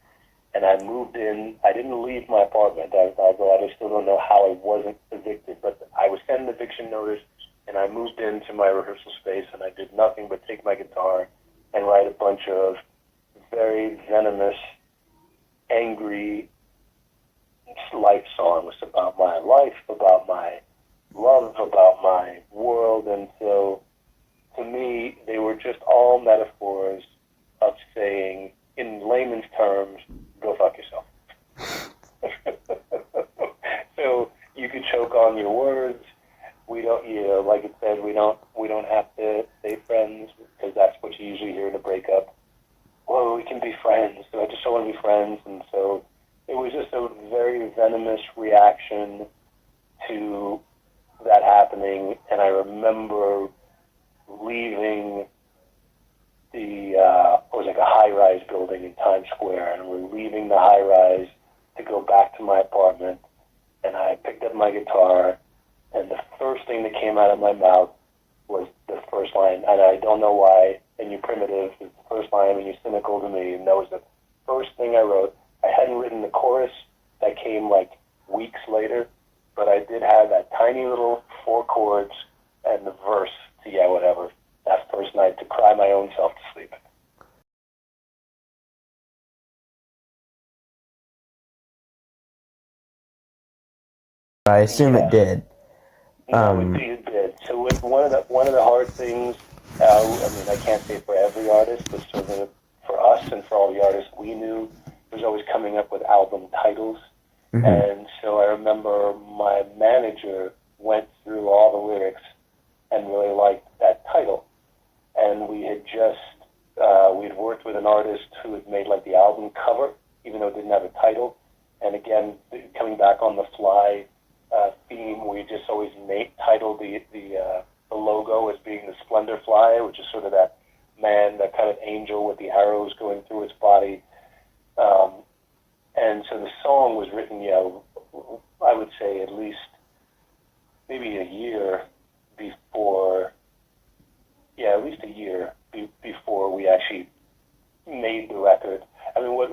and I moved in. I didn't leave my apartment, although I still don't know how I wasn't evicted, but I was sent an eviction notice, and I moved into my rehearsal space, and I did nothing but take my guitar and write a bunch of very venomous, angry life songs about my life, about my love about my world. And so to me, they were just all metaphors of saying, in layman's terms, go fuck yourself. So you could choke on your words. We don't, like it said, we don't have to stay friends because that's what you usually hear in a breakup. Well, we can be friends. So I just don't want to be friends. And so it was just a very venomous reaction to that happening. And I remember leaving it was like a high-rise building in Times Square, and we're leaving the high-rise to go back to my apartment, and I picked up my guitar, and the first thing that came out of my mouth was the first line, and I don't know why, and you're primitive, it's the first line, and you're cynical to me, and that was the first thing I wrote. I hadn't written the chorus, that came like weeks later, but I did have that tiny little 4 chords and the verse to Yeah Whatever that first night to cry my own self to sleep. I assume it Yeah, did. no, it did. So with one of the hard things, I mean, I can't say for every artist, but certainly for us and for all the artists we knew, was always coming up with album titles. Mhm. And so I remember my manager went through all the lyrics and really liked that title. And we'd worked with an artist who had made like the album cover, even though it didn't have a title. And again, coming back on the fly theme, we just always titled the logo as being the Splendor Fly, which is sort of that man, that kind of angel with the arrows going through its body. Um, and so the song was written, I would say at least maybe a year before, at least a year before we actually made the record. I mean, what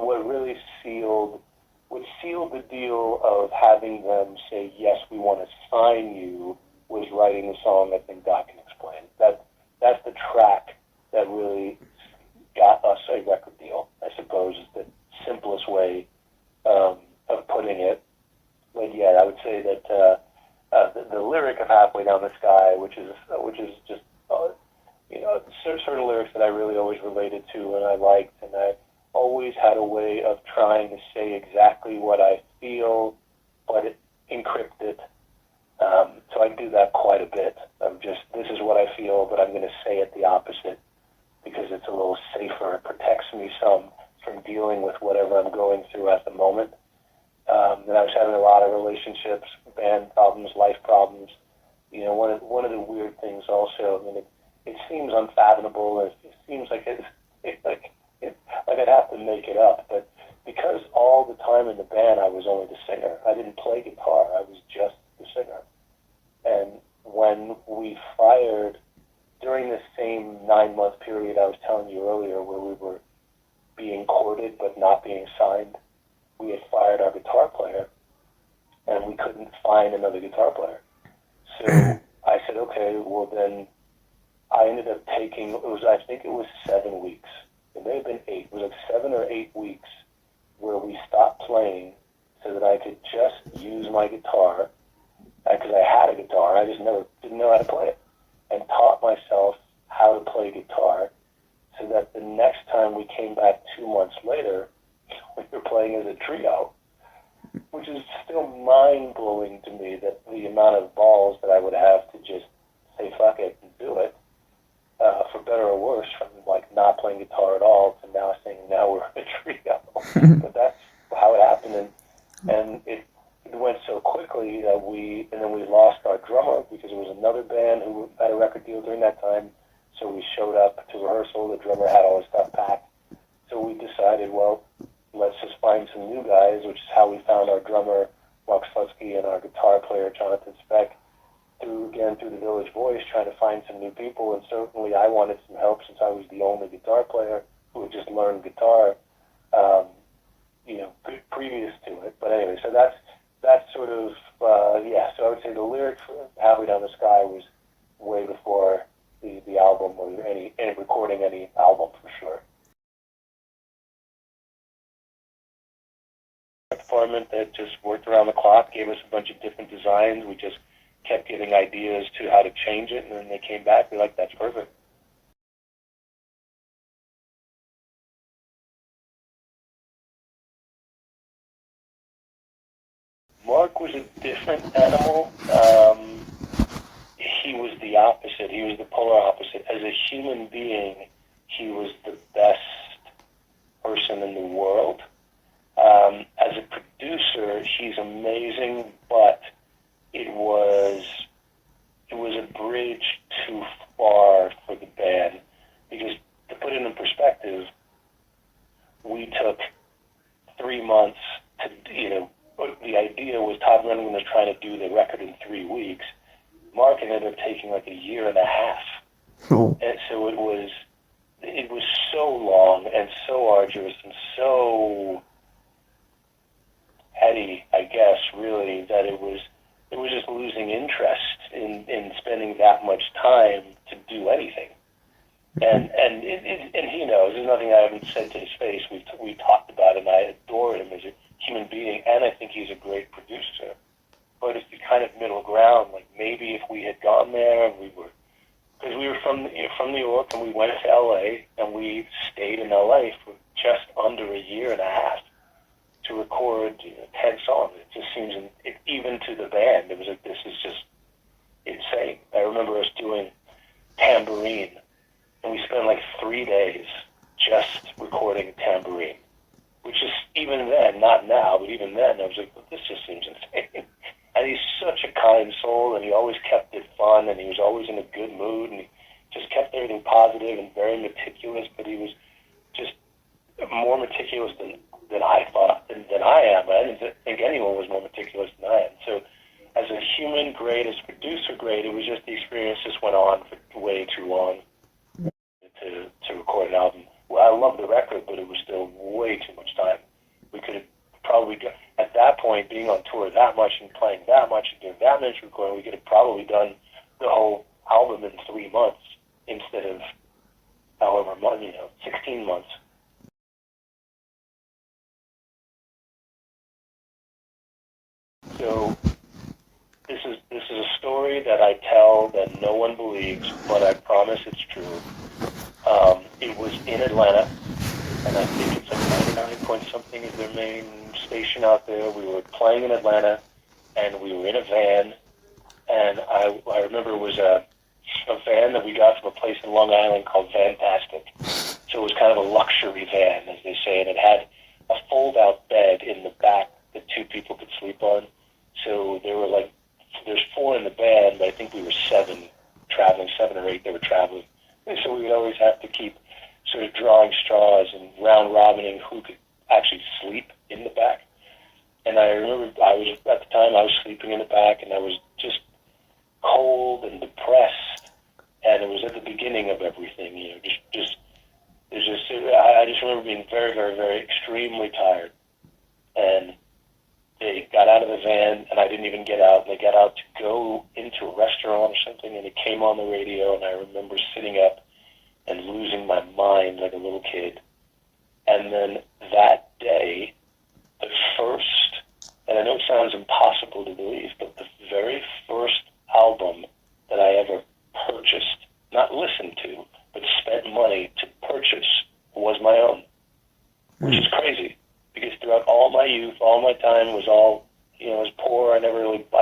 sealed the deal of having them say, yes, we want to sign you, was writing the song, I think God Can Explain. That's the track that really got us a record deal, I suppose, is the simplest way of putting it. But yeah, I would say that the lyric of Halfway Down the Sky, which is just certain lyrics that I really always related to and I liked, and I always had a way of trying to say exactly what I feel, but encrypt it. So I do that quite a bit. This is what I feel, but I'm going to say it the opposite because it's a little safer. It protects me some from dealing with whatever I'm going through at the moment. And I was having a lot of relationships, band problems, life problems. One of the weird things also, I mean, it seems unfathomable. It seems like like I'd have to make it up. But because all the time in the band I was only the singer, I didn't play guitar. I was just the singer. And when we fired during the same 9-month period I was telling you earlier, where we were being courted but not being signed, we had fired our guitar player, and we couldn't find another guitar player. So I said, okay, well then I ended up taking, I think it was 7 weeks. It may have been 8. It was like 7 or 8 weeks where we stopped playing so that I could just use my guitar, because I had a guitar, I just never didn't know how to play it, and taught myself how to play guitar so that the next time we came back 2 months later, we were playing as a trio, which is still mind-blowing to me, that the amount of balls that I would have to just say fuck it and do it, for better or worse, from like not playing guitar at all to now saying now we're a trio. But that's how it happened, and it went so quickly that then we lost our drummer because it was another band who had a record deal during that time. So we showed up to rehearsal. The drummer had all his stuff packed. So we decided, well, let's just find some new guys, which is how we found our drummer, Mark Slutsky, and our guitar player, Jonathan Speck, through the Village Voice, trying to find some new people. And certainly I wanted some help since I was the only guitar player who had just learned guitar, previous to it. But anyway, so that's sort of, so I would say the lyrics for Halfway Down the Sky was way before the album or any recording any album, for sure. Department that just worked around the clock, gave us a bunch of different designs. We just kept getting ideas to how to change it, and then they came back. They're like, that's perfect. Mark was a different animal. He was the opposite. He was the polar opposite. As a human being, he was the best person in the world. As a producer, he's amazing, but it was a bridge too far for the band, because to put it in perspective, we took 3 months to, the idea was Todd Rundgren was trying to do the record in 3 weeks. Mark ended up taking like a year and a half. Oh. And so it was so long and so arduous and so heady, I guess, really, that it was just losing interest in spending that much time to do anything. And he knows. There's nothing I haven't said to his face. We talked about him. I adore him as a human being, and I think he's a great producer. But it's the kind of middle ground. Like maybe if we had gone there, and because we were from New York, and we went to L.A. and we stayed in L.A. for just under a year and a half to record 10 songs. It just seems, even to the band, it was like, this is just insane. I remember us doing Tambourine, and we spent like 3 days just recording Tambourine, which is, even then, not now, but even then, I was like, well, this just seems insane. And he's such a kind soul, and he always kept it fun, and he was always in a good mood, and he just kept everything positive and very meticulous, but he was just more meticulous than I thought, than I am. I didn't think anyone was more meticulous than I am. So as a human, great. As a producer, great. It was just the experience just went on for way too long to record an album. Well, I love the record, but it was still way too much time. We could have probably, at that point, being on tour that much and playing that much and doing that much recording, we could have probably done the whole album in 3 months instead of however much, 16 months. So this is a story that I tell that no one believes, but I promise it's true. It was in Atlanta, and I think it's like 99 point something is their main station out there. We were playing in Atlanta, and we were in a van, and I remember it was a van that we got from a place in Long Island called Fantastic. So it was kind of a luxury van, as they say, and it had a fold-out bed in the back that 2 people could sleep on. So there were there's 4 in the band, but I think we were 7 traveling, 7 or 8 that were traveling. And so we would always have to keep sort of drawing straws and round-robining who could actually sleep in the back. And I remember at the time I was sleeping in the back, and I was just cold and depressed, and it was at the beginning of everything, I just remember being very, very, very extremely tired. And they got out of the van, and I didn't even get out. They got out to go into a restaurant or something, and it came on the radio, and I remember sitting up and losing my mind like a little kid. And then that day, the first, and I know it sounds impossible to believe, but the very first album that I ever purchased, not listened to, but spent money to purchase, was my own, which is crazy, because throughout all my youth, all my time was all, I was poor. I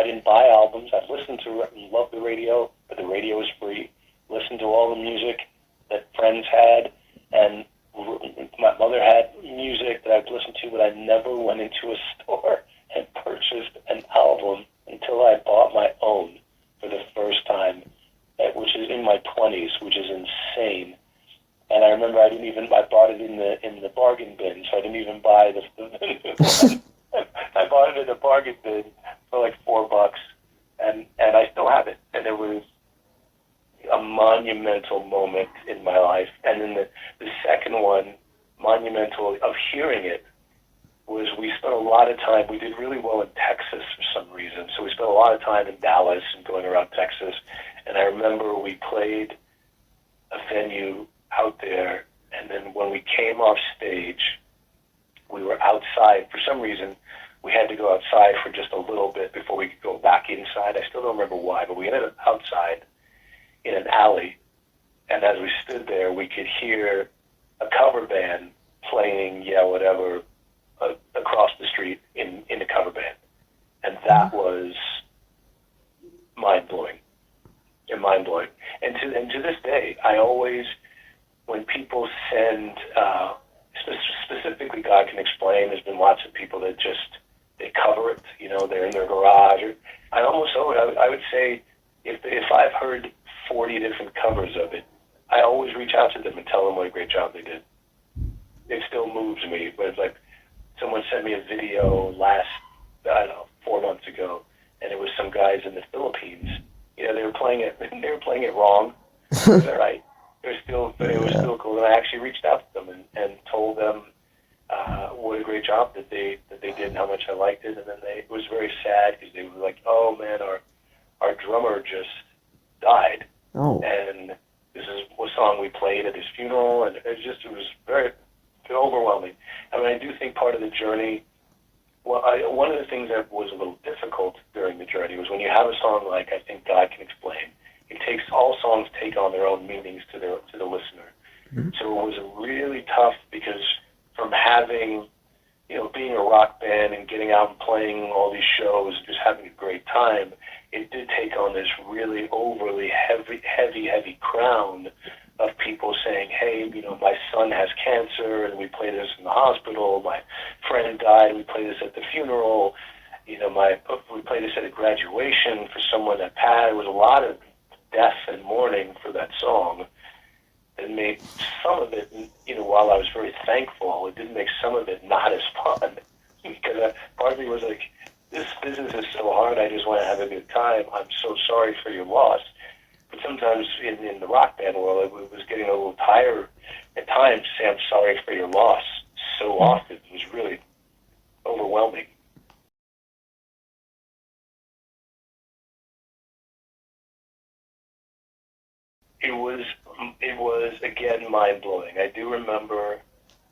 didn't buy albums. I listened to, loved the radio, but the radio was free. Listened to all the music that friends had, and my mother had music that I'd listened to, but I never went into a store and purchased an album until I bought my own for the first time, which is in my 20s, which is insane. And I remember I bought it in the bargain bin, so I didn't even buy the I bought it in the bargain bin for like $4, and I still have it. And it was a monumental moment in my life. And then the second one, monumental of hearing it, was we spent a lot of time, we did really well in Texas for some reason, so we spent a lot of time in Dallas and going around Texas. And I remember we played a venue out there, and then when we came off stage, we were outside. For some reason, we had to go outside for just a little bit before we could go back inside. I still don't remember why, but we ended up outside in an alley, and as we stood there, we could hear a cover band playing, whatever, across the street in a cover band. And that was mind-blowing. And to this day, I always, when people send, specifically God Can Explain, there's been lots of people that just, they cover it, they're in their garage. I would say, if I've heard 40 different covers of it, I always reach out to them and tell them what a great job they did. It still moves me, but it's like someone sent me a video last, 4 months ago, and it was some guys in the Philippines. They were playing it wrong. All right. It was still cool. And I actually reached out to them and told them what a great job that they did and how much I liked it. And then it was very sad because they were like, "Oh man, our drummer just died." Oh. And this is a song we played at his funeral, and it was very overwhelming. I mean, I do think part of the journey. Well, one of the things that was a little difficult during the journey was when you have a song like I Think God Can Explain. All songs take on their own meanings to the listener. Mm-hmm. So it was really tough because from having, being a rock band and getting out and playing all these shows, just having a great time, it did take on this really overly heavy crown of people saying, "Hey, my son has cancer, and we play this in the hospital. My friend died, and we play this at the funeral. We play this at a graduation for someone that passed." There was a lot of death and mourning for that song. It made some of it, while I was very thankful, it did make some of it not as fun because part of me was like, "This business is so hard. I just want to have a good time. I'm so sorry for your loss." But sometimes in the rock band world, it was getting a little tired at times to say, "I'm sorry for your loss." So often, it was really overwhelming. It was again mind-blowing. I do remember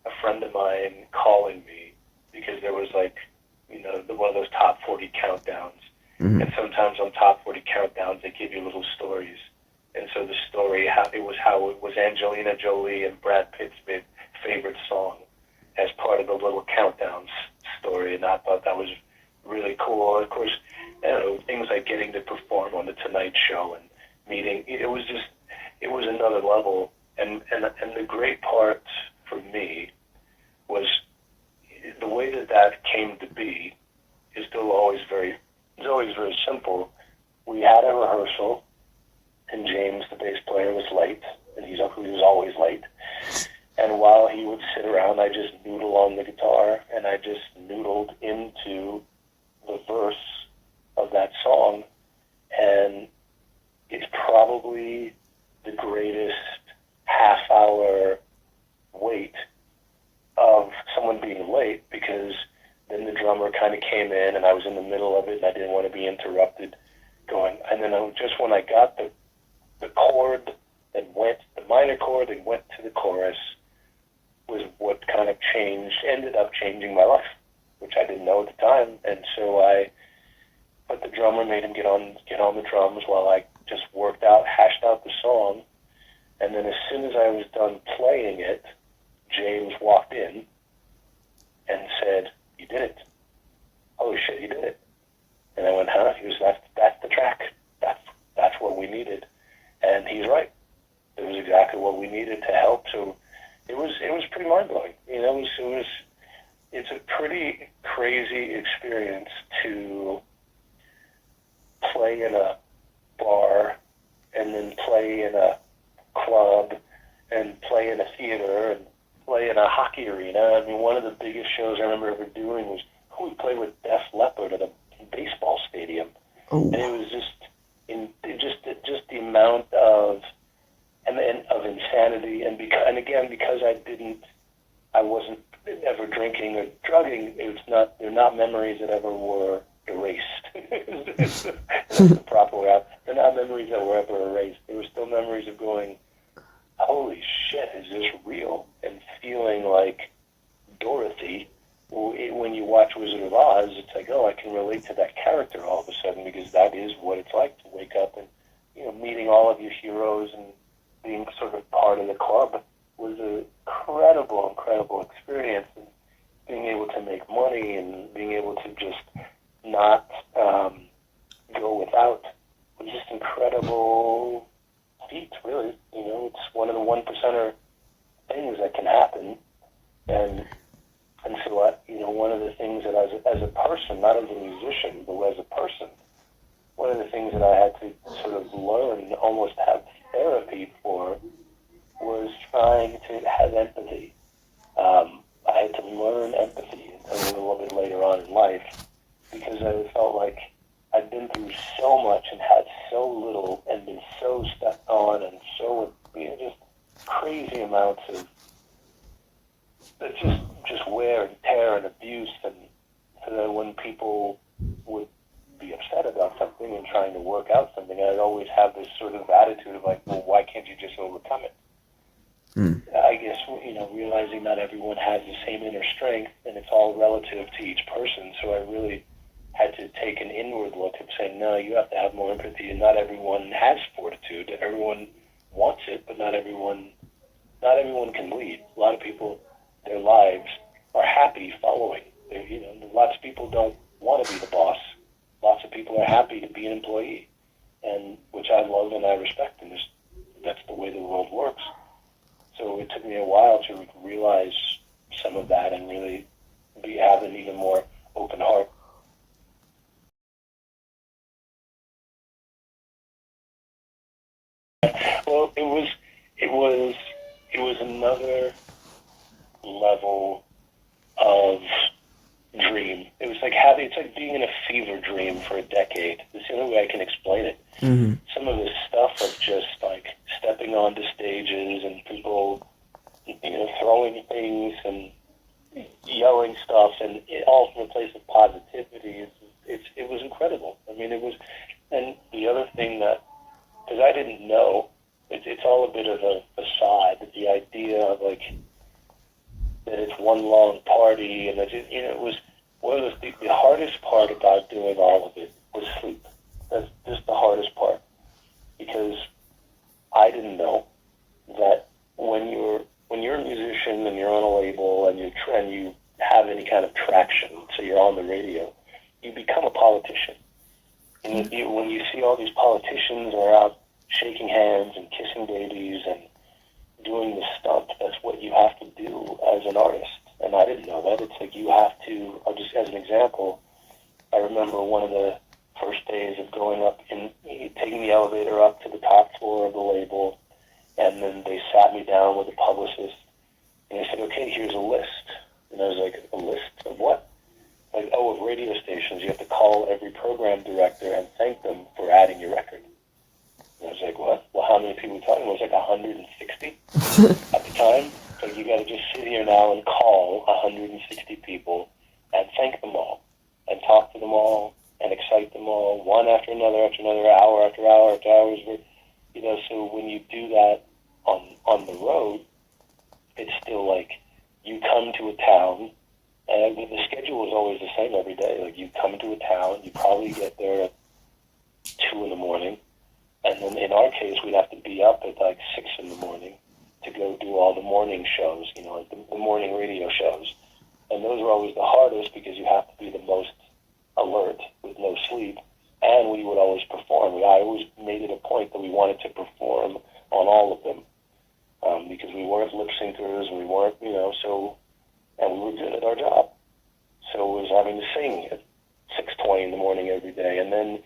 a friend of mine calling me because there was one of those top 40 countdowns. Mm-hmm. And sometimes on top 40 countdowns, they give you little stories. And so the story, it was Angelina Jolie and Brad Pitt's favorite song as part of the little countdowns story. And I thought that was really cool. And of course, things like getting to perform on the Tonight Show and meeting, it was another level. And the great part for me was the way that came to be is always very simple. We had a rehearsal, and James, the bass player, was late, and he was always late. And while he would sit around, I just noodle on the guitar, and I just noodled into the verse of that song, and it's probably the greatest half-hour wait of someone being late, because then the drummer kind of came in, and I was in the middle of it, and I didn't want to be interrupted going. And then just when I got the chord that went, the minor chord that went to the chorus, was what kind of ended up changing my life, which I didn't know at the time. And so but the drummer made him get on the drums while I just hashed out the song. And then as soon as I was done playing it, James walked in and said, "You did it. Holy shit, you did it." And I went, "Huh?" He was, that's the track. That's what we needed. And he's right. It was exactly what we needed to help. So it was pretty mind-blowing. It's a pretty crazy experience to play in a bar and then play in a club and play in a theater and play in a hockey arena. I mean, one of the biggest shows I remember ever doing was we played with Def Leppard at a baseball stadium. Oh. And it was just the amount of insanity, and because I wasn't ever drinking or drugging, they're not memories that ever were erased. That's the proper way out. They're not memories that were ever erased. They were still memories of going, "Holy shit, is this real?" And feeling like Dorothy when you watch Wizard of Oz, it's like, oh, I can relate to that character all of a sudden, because that is what it's like to wake up and, meeting all of your heroes and being sort of part of the club was an incredible, incredible experience. And being able to make money and being able to just not go without was just incredible feat, really. It's one of the 1%er things that can happen. And so, one of the things that as a person, not as a musician, but as a person, one of the things that I had to sort of learn, almost have therapy for, was trying to have empathy. I had to learn empathy a little bit later on in life, because I felt like I'd been through so much and had so little and been so stepped on and so, just crazy amounts of just wear and tear and abuse, and so that when people would be upset about something and trying to work out something, I'd always have this sort of attitude of like, well, why can't you just overcome it? I guess, realizing not everyone has the same inner strength, and it's all relative to each person, so I really had to take an inward look and say, no, you have to have more empathy, and not everyone has fortitude. Everyone wants it, but not everyone can lead. A lot of people, their lives are happy following. Lots of people don't want to be the boss. Lots of people are happy to be an employee, and which I love and I respect, and that's the way the world works. So it took me a while to realize some of that and really have an even more open heart. Well, it was another level of dream. It was like it's like being in a fever dream for a decade. It's the only way I can explain it. Mm-hmm. Some of the stuff of just like stepping onto stages and people, throwing things and yelling stuff, and all from a place of positivity. It was incredible. I mean, it was, and the other thing that, because I didn't know, it's all a bit of a facade. The idea of like that it's one long party, and that it was one of the hardest part about doing all of it was sleep. That's just the hardest part, because I didn't know that when you're a musician and you're on a label and you have any kind of traction, so you're on the radio, you become a politician. And when you see all these politicians are out shaking hands and kissing babies and doing the stunt, that's what you have to do as an artist. And I didn't know that. It's like you have to, just as an example, I remember one of the first days of going up and taking the elevator up to the top floor of the label, and then they sat me down with a publicist, and they said, okay, here's a list. And I was like, a list of what? Like, of radio stations. You have to call every program director and thank them for adding your record. And I was like, what? Well, how many people are we talking about? It was like 160 at the time. So you got to just sit here now and call 160 people and thank them all and talk to them all and excite them all, one after another, hour after hour after hours. So when you do that on the road, it's still like you come to a town, and the schedule is always the same every day. Like you come to a town, you probably get there at 2 in the morning, and then in our case, we'd have to be up at like 6 in the morning to go do all the morning shows, like the morning radio shows. And those are always the hardest because you have to be the most alert with no sleep. And we would always perform. I always made it a point that we wanted to perform on all of them, because we weren't lip syncers, we weren't, and we were good at our job. So it was having to sing at 6:20 in the morning every day, and then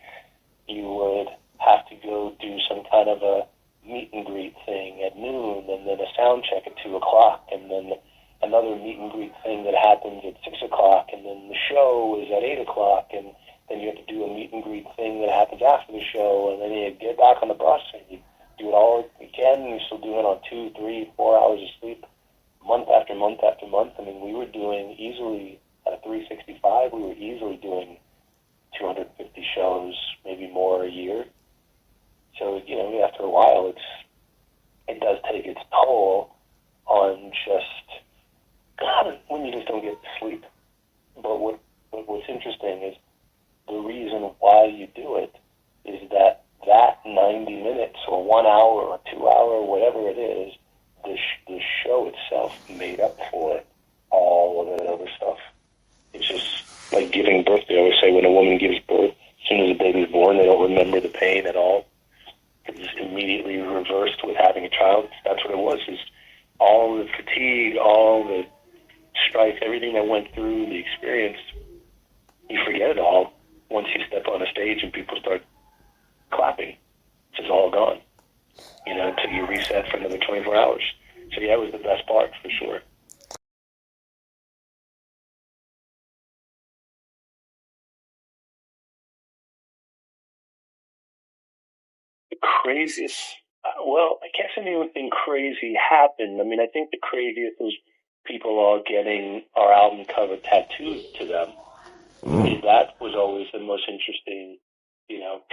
you would have to go do some kind of a meet and greet thing at noon, and then a sound check at 2 o'clock, and then another meet and greet thing that happens at 6 o'clock, and then the show is at 8 o'clock, and then you have to do a meet and greet thing that happens after the show, and then you get back on the bus and you do it all again, and you're still doing it on 2, 3, 4 hours of sleep, month after month after month. I mean, we were doing easily, at a 365, we were easily doing 250 shows, maybe more a year. So, after a while, it does take its toll on just when you just don't get sleep. But what But what's interesting is the reason why you do it is that 90 minutes or 1 hour or 2 hour, whatever it is, the show itself made up for all of that other stuff. It's just like giving birth. They always say when a woman gives birth, as soon as the baby's born, they don't remember the pain at all. It's immediately reversed with having a child. That's what it was, is all the fatigue, all the strife, everything that went through the experience, you forget it all once you step on a stage and people start clapping. It's just all gone, until you reset for another 24 hours. So yeah, it was the best part for sure. The craziest, well, I guess anything crazy happened. I mean, I think the craziest was people all getting our album cover tattooed to them. That was always the most interesting,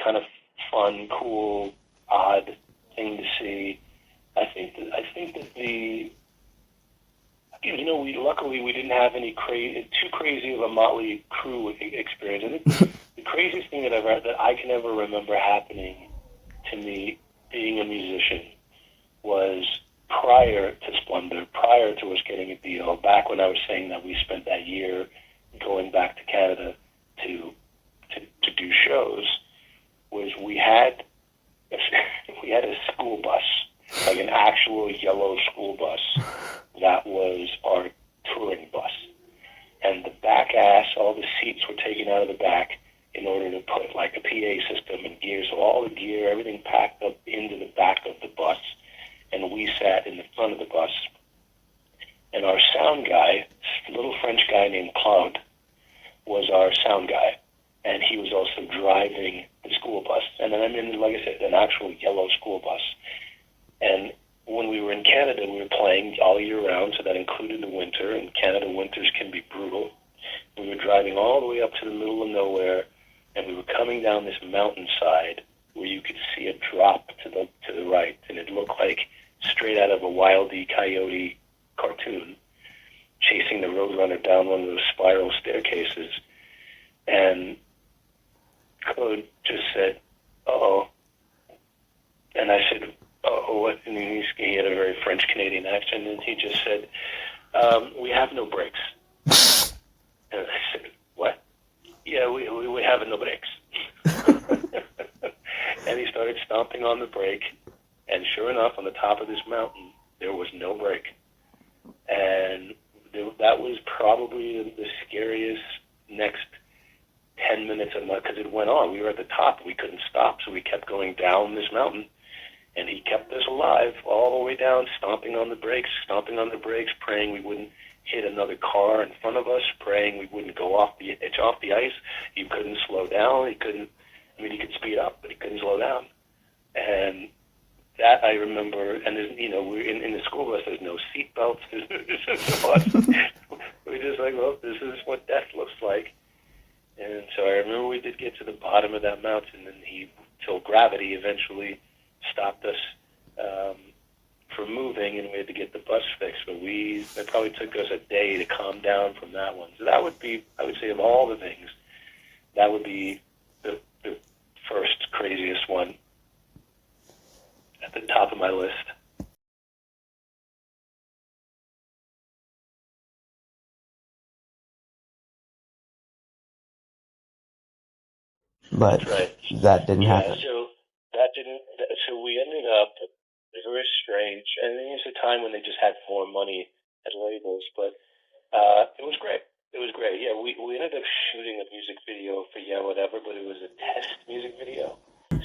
kind of fun, cool, odd thing to see. I think that we luckily we didn't have any too crazy of a Motley Crue experience. I think the craziest thing that I can ever remember happening to me being a musician was prior to Splendor, prior to us getting a deal, back when I was saying that we spent that year going back to Canada to do shows, was we had a school bus, like an actual yellow school bus that was our touring bus. And the back ass, all the seats were taken out of the back in order to put like a PA system and gear. So all the gear, everything packed up into the back of the bus. And we sat in the front of the bus. And our sound guy, a little French guy named Claude, was our sound guy. And he was also driving the school bus. And then, like I said, an actual yellow school bus. And when we were in Canada, we were playing all year round, so that included the winter, and Canada winters can be brutal. We were driving all the way up to the middle of nowhere, and we were coming down this mountainside where you could see a drop to the right, and it looked like straight out of a Wile E. Coyote cartoon, chasing the Roadrunner down one of those spiral staircases. And Claude just said, "Uh-oh." And I said, "Uh-oh, what?" And he had a very French-Canadian accent, and he just said, "We have no brakes." And I said, "What?" "Yeah, we have no brakes." And he started stomping on the brake, and sure enough, on the top of this mountain, there was no brake. And that was probably the scariest next 10 minutes of because it went on. We were at the top. We couldn't stop, so we kept going down this mountain. And he kept us alive all the way down, stomping on the brakes, praying we wouldn't hit another car in front of us, praying we wouldn't go off the ice. He couldn't slow down. He could speed up, but he couldn't slow down. And that I remember, and we're in the school bus, there's no seat belts. We're just like, well, this is what death looks like. And so I remember we did get to the bottom of that mountain, and till gravity eventually stopped us from moving, and we had to get the bus fixed. But it probably took us a day to calm down from that one. So that would be, I would say, of all the things, that would be the first craziest one at the top of my list. But That's right. that didn't happen. So we ended up, it was very strange, and it was a time when they just had more money at labels, but it was great. It was great. Yeah, we ended up shooting a music video for Yeah Whatever, but it was a test music video.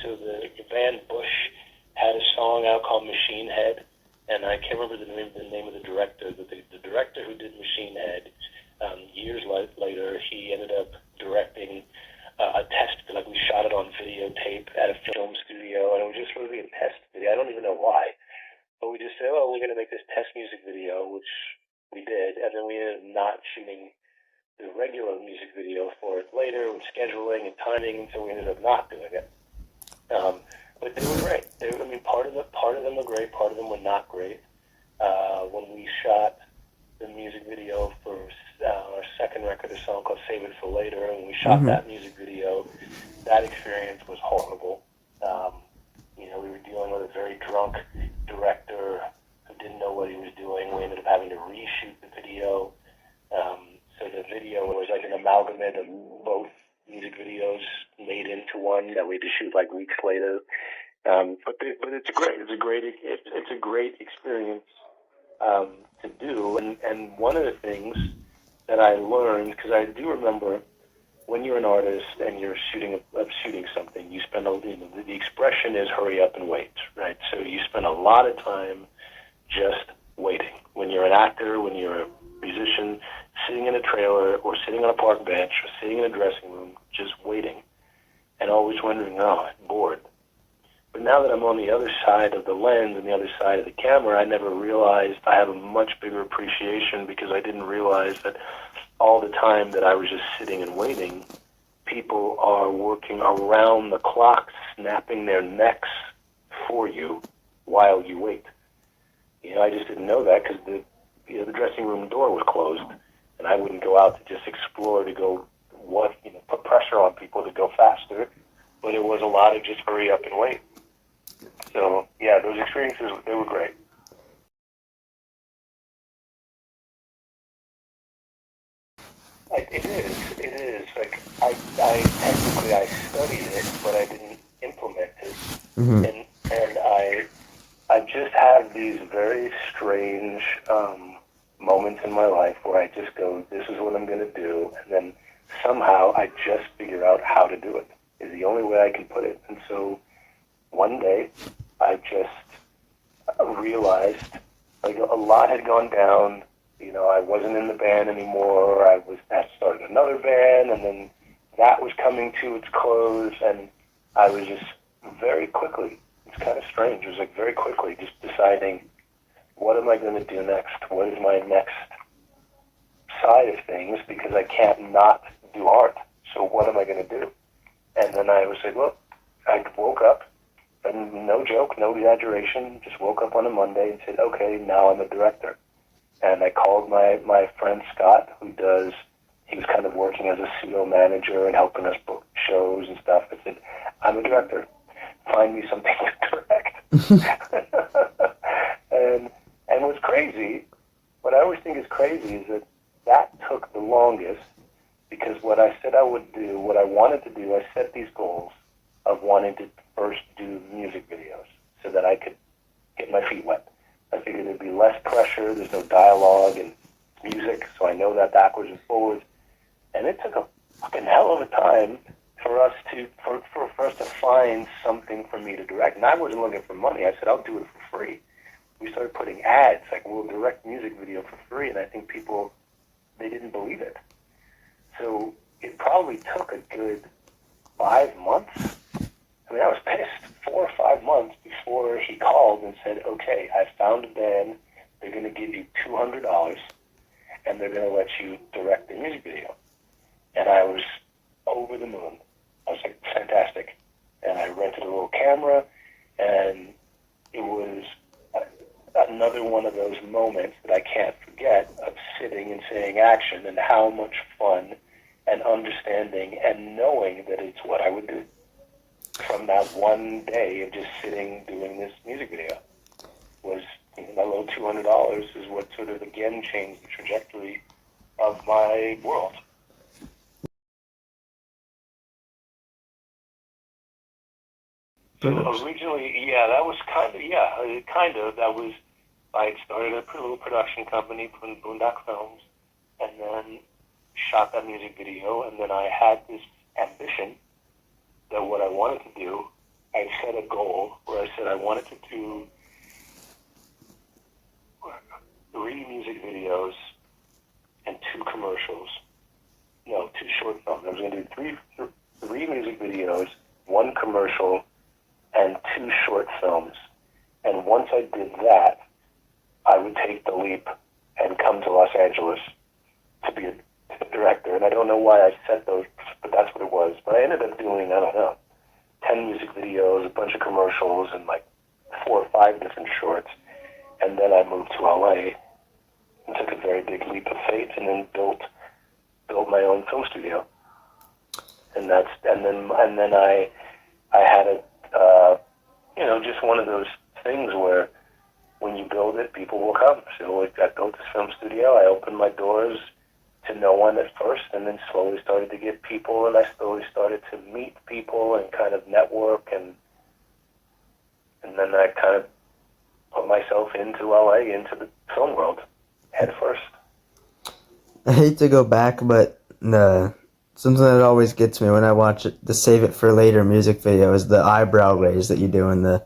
So the band Bush had a song out called Machine Head, and I can't remember the name of the director, but the director who did Machine Head, years later, he ended up directing a test, like we shot it on videotape at a film studio, and it was just really a test video. I don't even know why, but we just said, "Oh, we're going to make this test music video," which we did, and then we ended up not shooting the regular music video for it later with scheduling and timing, so we ended up not doing it. But they were great. Part of them were great, part of them were not great. When we shot the music video for our second record, a song called Save It for Later, and we shot that music video. That experience was horrible. We were dealing with a very drunk director who didn't know what he was doing. We ended up having to reshoot the video. So the video was like an amalgamate of both music videos made into one that we had to shoot like weeks later. But it's great. It's a great experience to do. And one of the things that I learned, because I do remember when you're an artist and you're shooting something, you spend the expression is hurry up and wait, right? So you spend a lot of time just waiting. When you're an actor, when you're a musician, sitting in a trailer or sitting on a park bench or sitting in a dressing room, just waiting and always wondering, oh, I'm bored. But now that I'm on the other side of the lens and the other side of the camera, I never realized I have a much bigger appreciation because I didn't realize that all the time that I was just sitting and waiting, people are working around the clock, snapping their necks for you while you wait. I just didn't know that because the dressing room door was closed, and I wouldn't go out to just explore to go put pressure on people to go faster. But it was a lot of just hurry up and wait. So yeah, those experiences, they were great. It is. Like I technically I studied it, but I didn't implement it. And I just have these very strange moments in my life where I just go, this is what I'm going to do, and then somehow I just figure out how to do it. Is the only way I can put it. And so one day I just realized like a lot had gone down. I wasn't in the band anymore. I started another band, and then that was coming to its close, and I was just very quickly, it's kind of strange, it was like very quickly just deciding, what am I going to do next? What is my next side of things? Because I can't not do art. So what am I going to do? And then I was like, well, I woke up, and no joke, no exaggeration, just woke up on a Monday and said, okay, now I'm a director. And I called my friend Scott, he was kind of working as a pseudo manager and helping us book shows and stuff. I said, I'm a director. Find me something to direct. and what's crazy, what I always think is crazy is that took the longest because what I said I would do, what I wanted to do, I set these goals of wanting to first do music videos so that I could get my feet wet. I figured there'd be less pressure, there's no dialogue and music, so I know that backwards and forwards. And it took a fucking hell of a time for us to find something for me to direct. And I wasn't looking for money. I said, I'll do it for free. We started putting ads, like we'll direct music video for free, and I think people, they didn't believe it. So it probably took a good 5 months. I mean, I was pissed 4 or 5 months before he called and said, okay, I found a band, they're going to give you $200, and they're going to let you direct the music video. And I was over the moon. I was like, fantastic. And I rented a little camera, and it was another one of those moments that I can't forget of sitting and saying action and how much fun and understanding and knowing that it's what I would do. From that one day of just sitting doing this music video was that little $200 is what sort of again changed the trajectory of my world. So originally, that was I had started a little production company from Boone Films, and then shot that music video, and then I had this ambition that what I wanted to do, I set a goal where I said I wanted to do 3 music videos and 2 commercials. No, 2 short films. I was going to do three music videos, 1 commercial, and 2 short films. And once I did that, I would take the leap and come to Los Angeles to be a director. And I don't know why I set those, but that's what it was. But I ended up doing, 10 music videos, a bunch of commercials, and like 4 or 5 different shorts. And then I moved to LA and took a very big leap of faith, and then built my own film studio. And then I had a just one of those things where when you build it, people will come. So I built this film studio. I opened my doors to no one at first, and then slowly started to get people, and I slowly started to meet people and kind of network, and then I kind of put myself into LA, into the film world, head first. I hate to go back, but something that always gets me when I watch the Save It for Later music video is the eyebrow raise that you do in the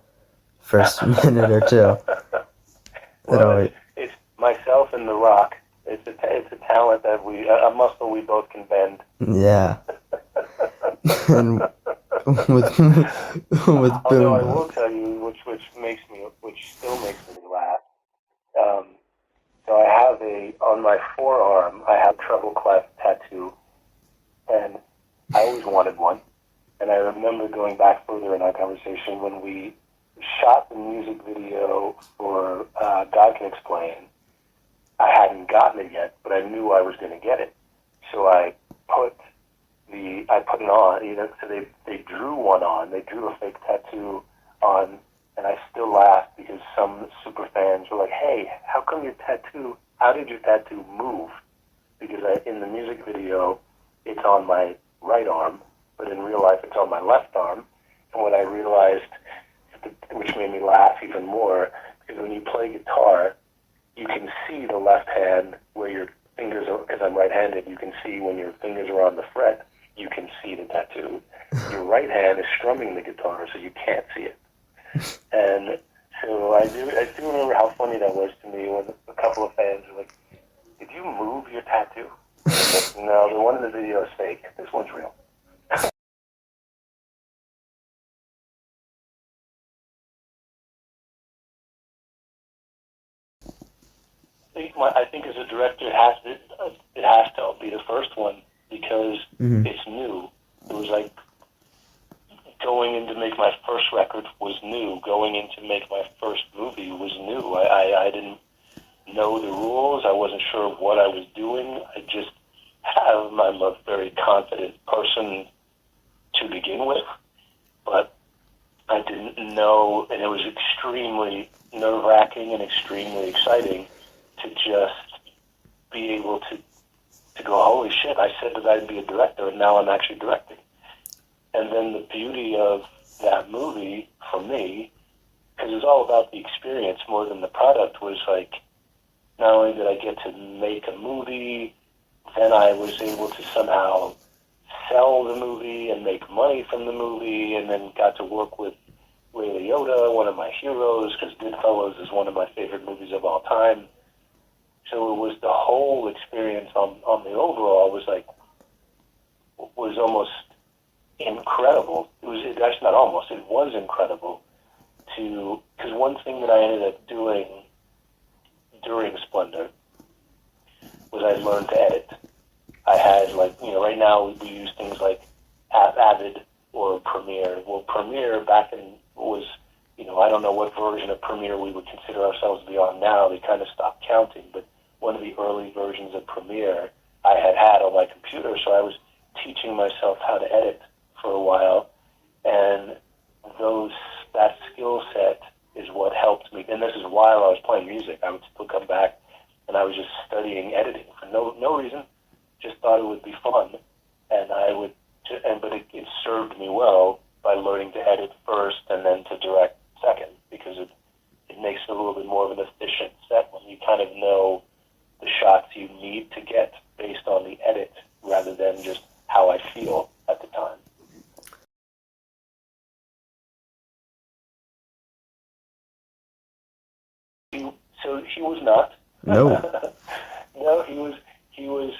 first minute or two. Well, it's myself and The Rock. It's a talent that a muscle we both can bend. Yeah. And with Although I Boone. will tell you, which still makes me laugh. So I have on my forearm, I have treble clef tattoo, and I always wanted one. And I remember going back further in our conversation when we shot the music video for God Can Explain. I hadn't gotten it yet, but I knew I was going to get it. So I put it on. So they drew one on. They drew a fake tattoo on, and I still laugh because some super fans were like, "Hey, how did your tattoo move?" Because in the music video, it's on my right arm, but in real life, it's on my left arm. And what I realized, which made me laugh even more, because when you play guitar, you can see the left hand where your fingers are, because I'm right-handed, you can see when your fingers are on the fret, you can see the tattoo. Your right hand is strumming the guitar, so you can't see it. And so I do remember how funny that was to me when a couple of fans were like, "Did you move your tattoo?" No, the one in the video is fake. This one's real. I think as a director, it has to be the first one because it's new. It was like going in to make my first record was new. Going in to make my first movie was new. I didn't know the rules. I wasn't sure what I was doing. I'm a very confident person to begin with, but I didn't know, and it was extremely nerve-wracking and extremely exciting to just be able to go, holy shit, I said that I'd be a director, and now I'm actually directing. And then the beauty of that movie, for me, because it's all about the experience more than the product, was like, not only did I get to make a movie, then I was able to somehow sell the movie and make money from the movie, and then got to work with Ray Liotta, one of my heroes, because Goodfellas is one of my favorite movies of all time. So it was the whole experience on the overall was almost incredible. It was incredible because one thing that I ended up doing during Splendor was I learned to edit. I had right now we use things like Avid or Premiere. Well, Premiere back in was, I don't know what version of Premiere we would consider ourselves to be on now. They kind of stopped counting, but one of the early versions of Premiere I had on my computer, so I was teaching myself how to edit for a while, and that skill set is what helped me. And this is while I was playing music. I would still come back, and I was just studying editing for no reason. Just thought it would be fun, but it served me well by learning to edit first and then to direct second, because it makes it a little bit more of an efficient set when you kind of know the shots you need to get based on the edit rather than just how I feel at the time. He was not. No. No, he was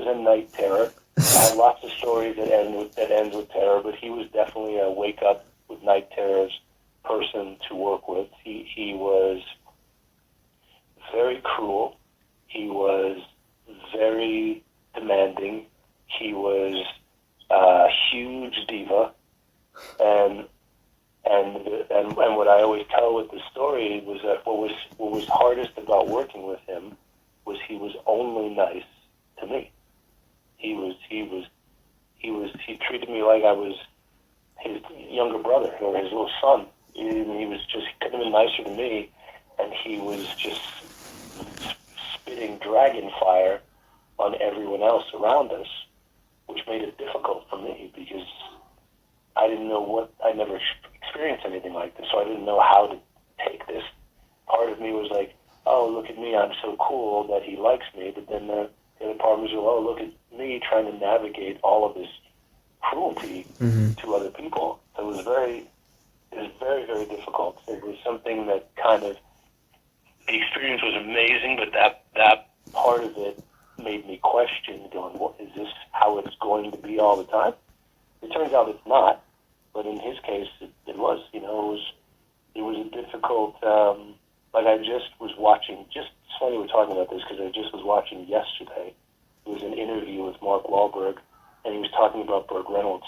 a night terror. I have lots of stories that ends with terror, but he was definitely a wake up with night terrors person to work with. He was very cruel. He was very demanding. He was a huge diva, and what I always tell with the story was that what was hardest about working with him was only nice to me. He treated me like I was his younger brother or his little son. He couldn't have been nicer to me, and he was just spitting dragon fire on everyone else around us, which made it difficult for me because I never experienced anything like this, so I didn't know how to take this. Part of me was like, oh, look at me, I'm so cool that he likes me, but then the other part was, oh, look at me trying to navigate all of this cruelty to other people. So it was very, very difficult. It was something that kind of, the experience was amazing, but that part of it made me question, going, what is this how it's going to be all the time? It turns out it's not, but in his case, it was. It was a difficult. I just was watching. It's funny we're talking about this because I just was watching yesterday. It was an interview with Mark Wahlberg, and he was talking about Burt Reynolds,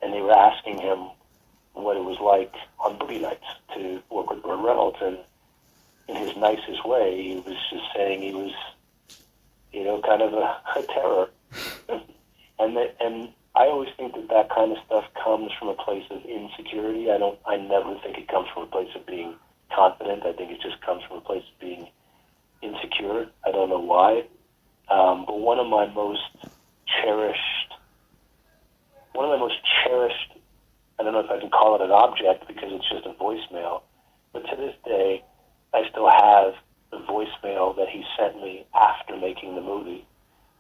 and they were asking him what it was like on movie nights to work with Burt Reynolds, and in his nicest way, he was just saying he was, kind of a terror. and I always think that kind of stuff comes from a place of insecurity. I never think it comes from a place of being confident. I think it just comes from a place of being insecure. I don't know why. But one of my most cherished, I don't know if I can call it an object because it's just a voicemail, but to this day, I still have the voicemail that he sent me after making the movie.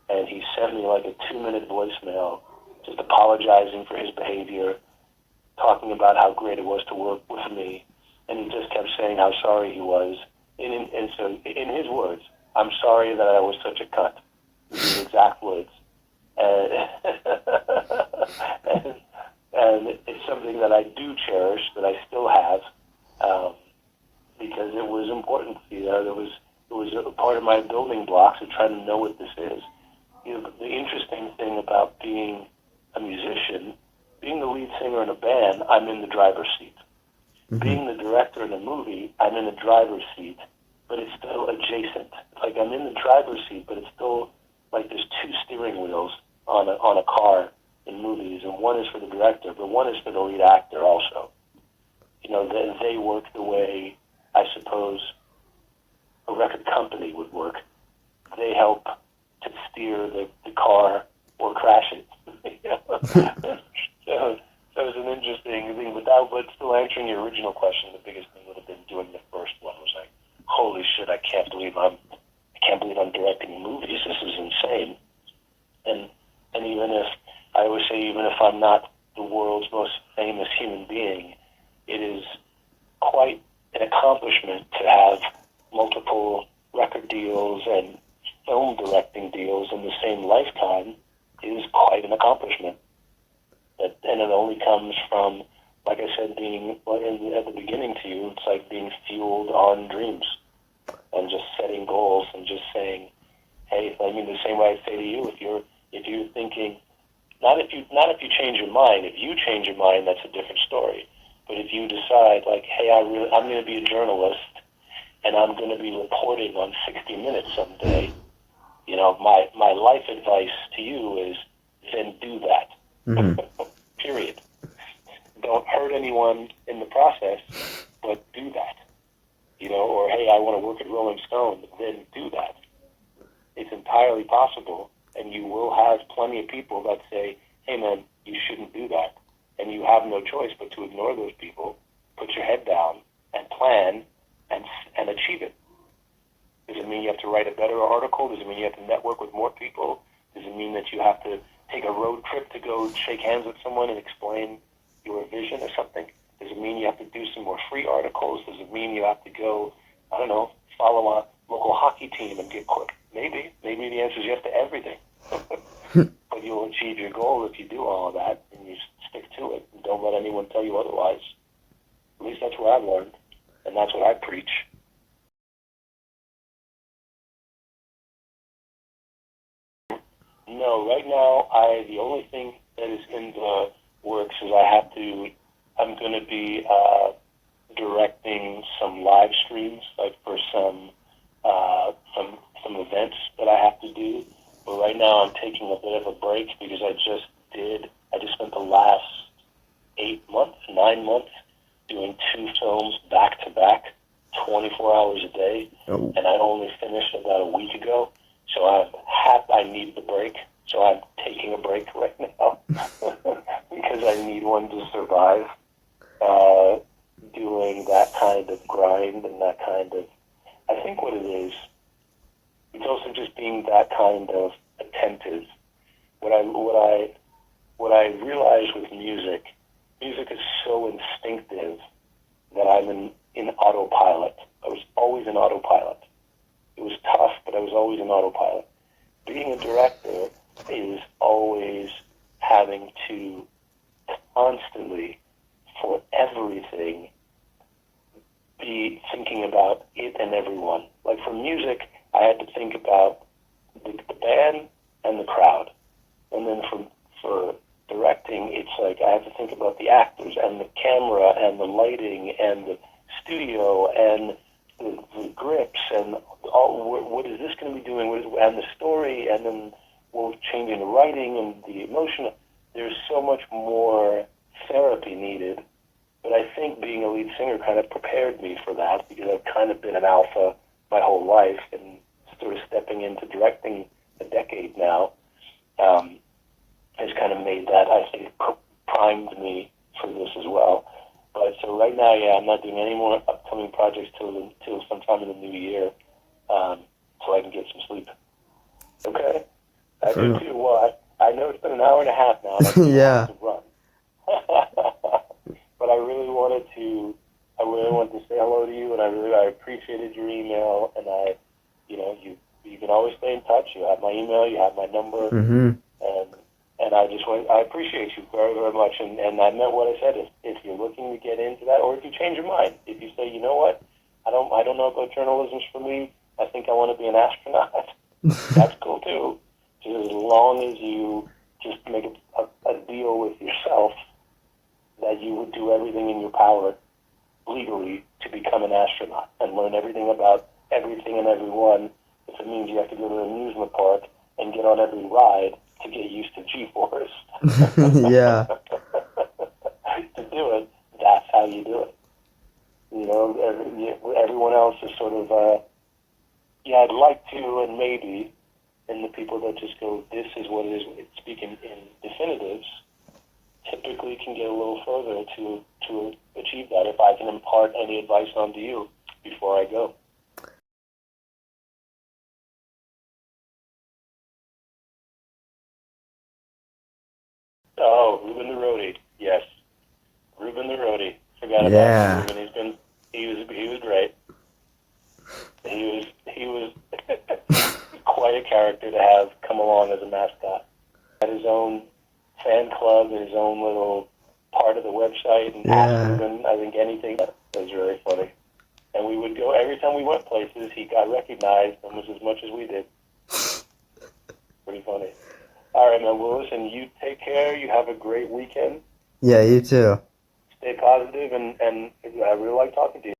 And he sent me like a 2-minute voicemail just apologizing for his behavior, talking about how great it was to work with me. And he just kept saying how sorry he was. And so in his words, I'm sorry that I was such a cunt. These are the exact words. And it's something that I do cherish, that I still have, because it was important. It was a part of my building blocks of trying to know what this is. The interesting thing about being a musician, being the lead singer in a band, I'm in the driver's seat. Mm-hmm. Being the director in a movie, I'm in the driver's seat, but it's still adjacent. Like I'm in the driver's seat, but it's still like there's 2 steering wheels on a car in movies, and one is for the director, but one is for the lead actor also. They work the way, I suppose, a record company would work. They help to steer the car or crash it. So it's an interesting thing. But still answering your original question, the biggest thing would have been doing the first one. Was like, holy shit, I can't believe I'm directing movies. This is insane. And even if I always say, even if I'm not the world's most famous human being, it is quite an accomplishment to have multiple record deals and film directing deals in the same lifetime. Is quite an accomplishment. And it only comes from, like I said, being at the beginning to you, it's like being fueled on dreams and just setting goals and just saying, hey, the same way I say to you, if you're thinking, not if you change your mind, if you change your mind, that's a different story. But if you decide, like, hey, I'm going to be a journalist and I'm going to be reporting on 60 Minutes someday, my life advice to you is then do that. Mm-hmm. Period. Don't hurt anyone in the process, but do that. Or hey, I want to work at Rolling Stone, then do that. It's entirely possible, and you will have plenty of people that say, hey man, you shouldn't do that. And you have no choice but to ignore those people, put your head down, and plan, and achieve it. Does it mean you have to write a better article? Does it mean you have to network with more people? Does it mean that you have to take a road trip to go shake hands with someone and explain your vision or something? Does it mean you have to do some more free articles? Does it mean you have to go, I don't know, follow a local hockey team and get quick? Maybe. Maybe the answer is yes to everything. But you'll achieve your goal if you do all of that and you stick to it and don't let anyone tell you otherwise. At least that's what I've learned, and that's what I preach. No, right now, the only thing that is in the works is I'm going to be directing some live streams, like for some Oh. and I only finished about a week ago. So I need the break. So I'm taking a break right now because I need one to survive. Doing that kind of grind and that kind of, I think what it is, it's also just being that kind of attentive. What I realize with music is so instinctive that I'm in autopilot. I was always in autopilot. It was tough, but I was always in autopilot. Being a director is always having to constantly, for everything, be thinking about it and everyone. Like for music, I had to think about the band and the crowd. And then for directing, it's like I have to think about the actors and the camera and the lighting and the studio and the grips and all. What is this going to be doing? And the story, and then we're changing the writing and the emotion. There's so much more therapy needed. But I think being a lead singer kind of prepared me for that, because I've kind of been an alpha my whole life, and sort of stepping into directing a decade now has kind of made that, I think, primed me for this as well. But so right now, yeah, I'm not doing any more upcoming projects till sometime in the new year, so I can get some sleep. Okay? I do too. Well, I know it's been an hour and a half now, and I think Yeah. I have to run. But I really wanted to say hello to you, and I appreciated your email, and you can always stay in touch. You have my email, you have my number, Mm-hmm. and I appreciate you very, very much, and I meant what I said. If you're looking to get into that, or if you change your mind, if you say, you know what, I don't know about journalism's for me, I think I want to be an astronaut, that's cool too. Just as long as you just make a deal with yourself that you would do everything in your power legally to become an astronaut and learn everything about everything and everyone. If it means you have to go to an amusement park and get on every ride to get used to G-force. Yeah. To do it, that's how you do it. Everyone else is sort of, yeah, I'd like to, and maybe, and the people that just go, this is what it is, speaking in definitives, typically can get a little further to achieve that, if I can impart any advice onto you before I go. Oh, Ruben the Roadie, yes. Ruben the Roadie. Forgot Yeah. about Ruben. He was great. He was quite a character to have come along as a mascot. Had his own fan club and his own little part of the website, and asked Ruben, I think, anything. That was really funny. And we would go, every time we went places, he got recognized and was as much as we did. Pretty funny. All right, man. Well, listen, you take care. You have a great weekend. Yeah, you too. Stay positive, and I really like talking to you.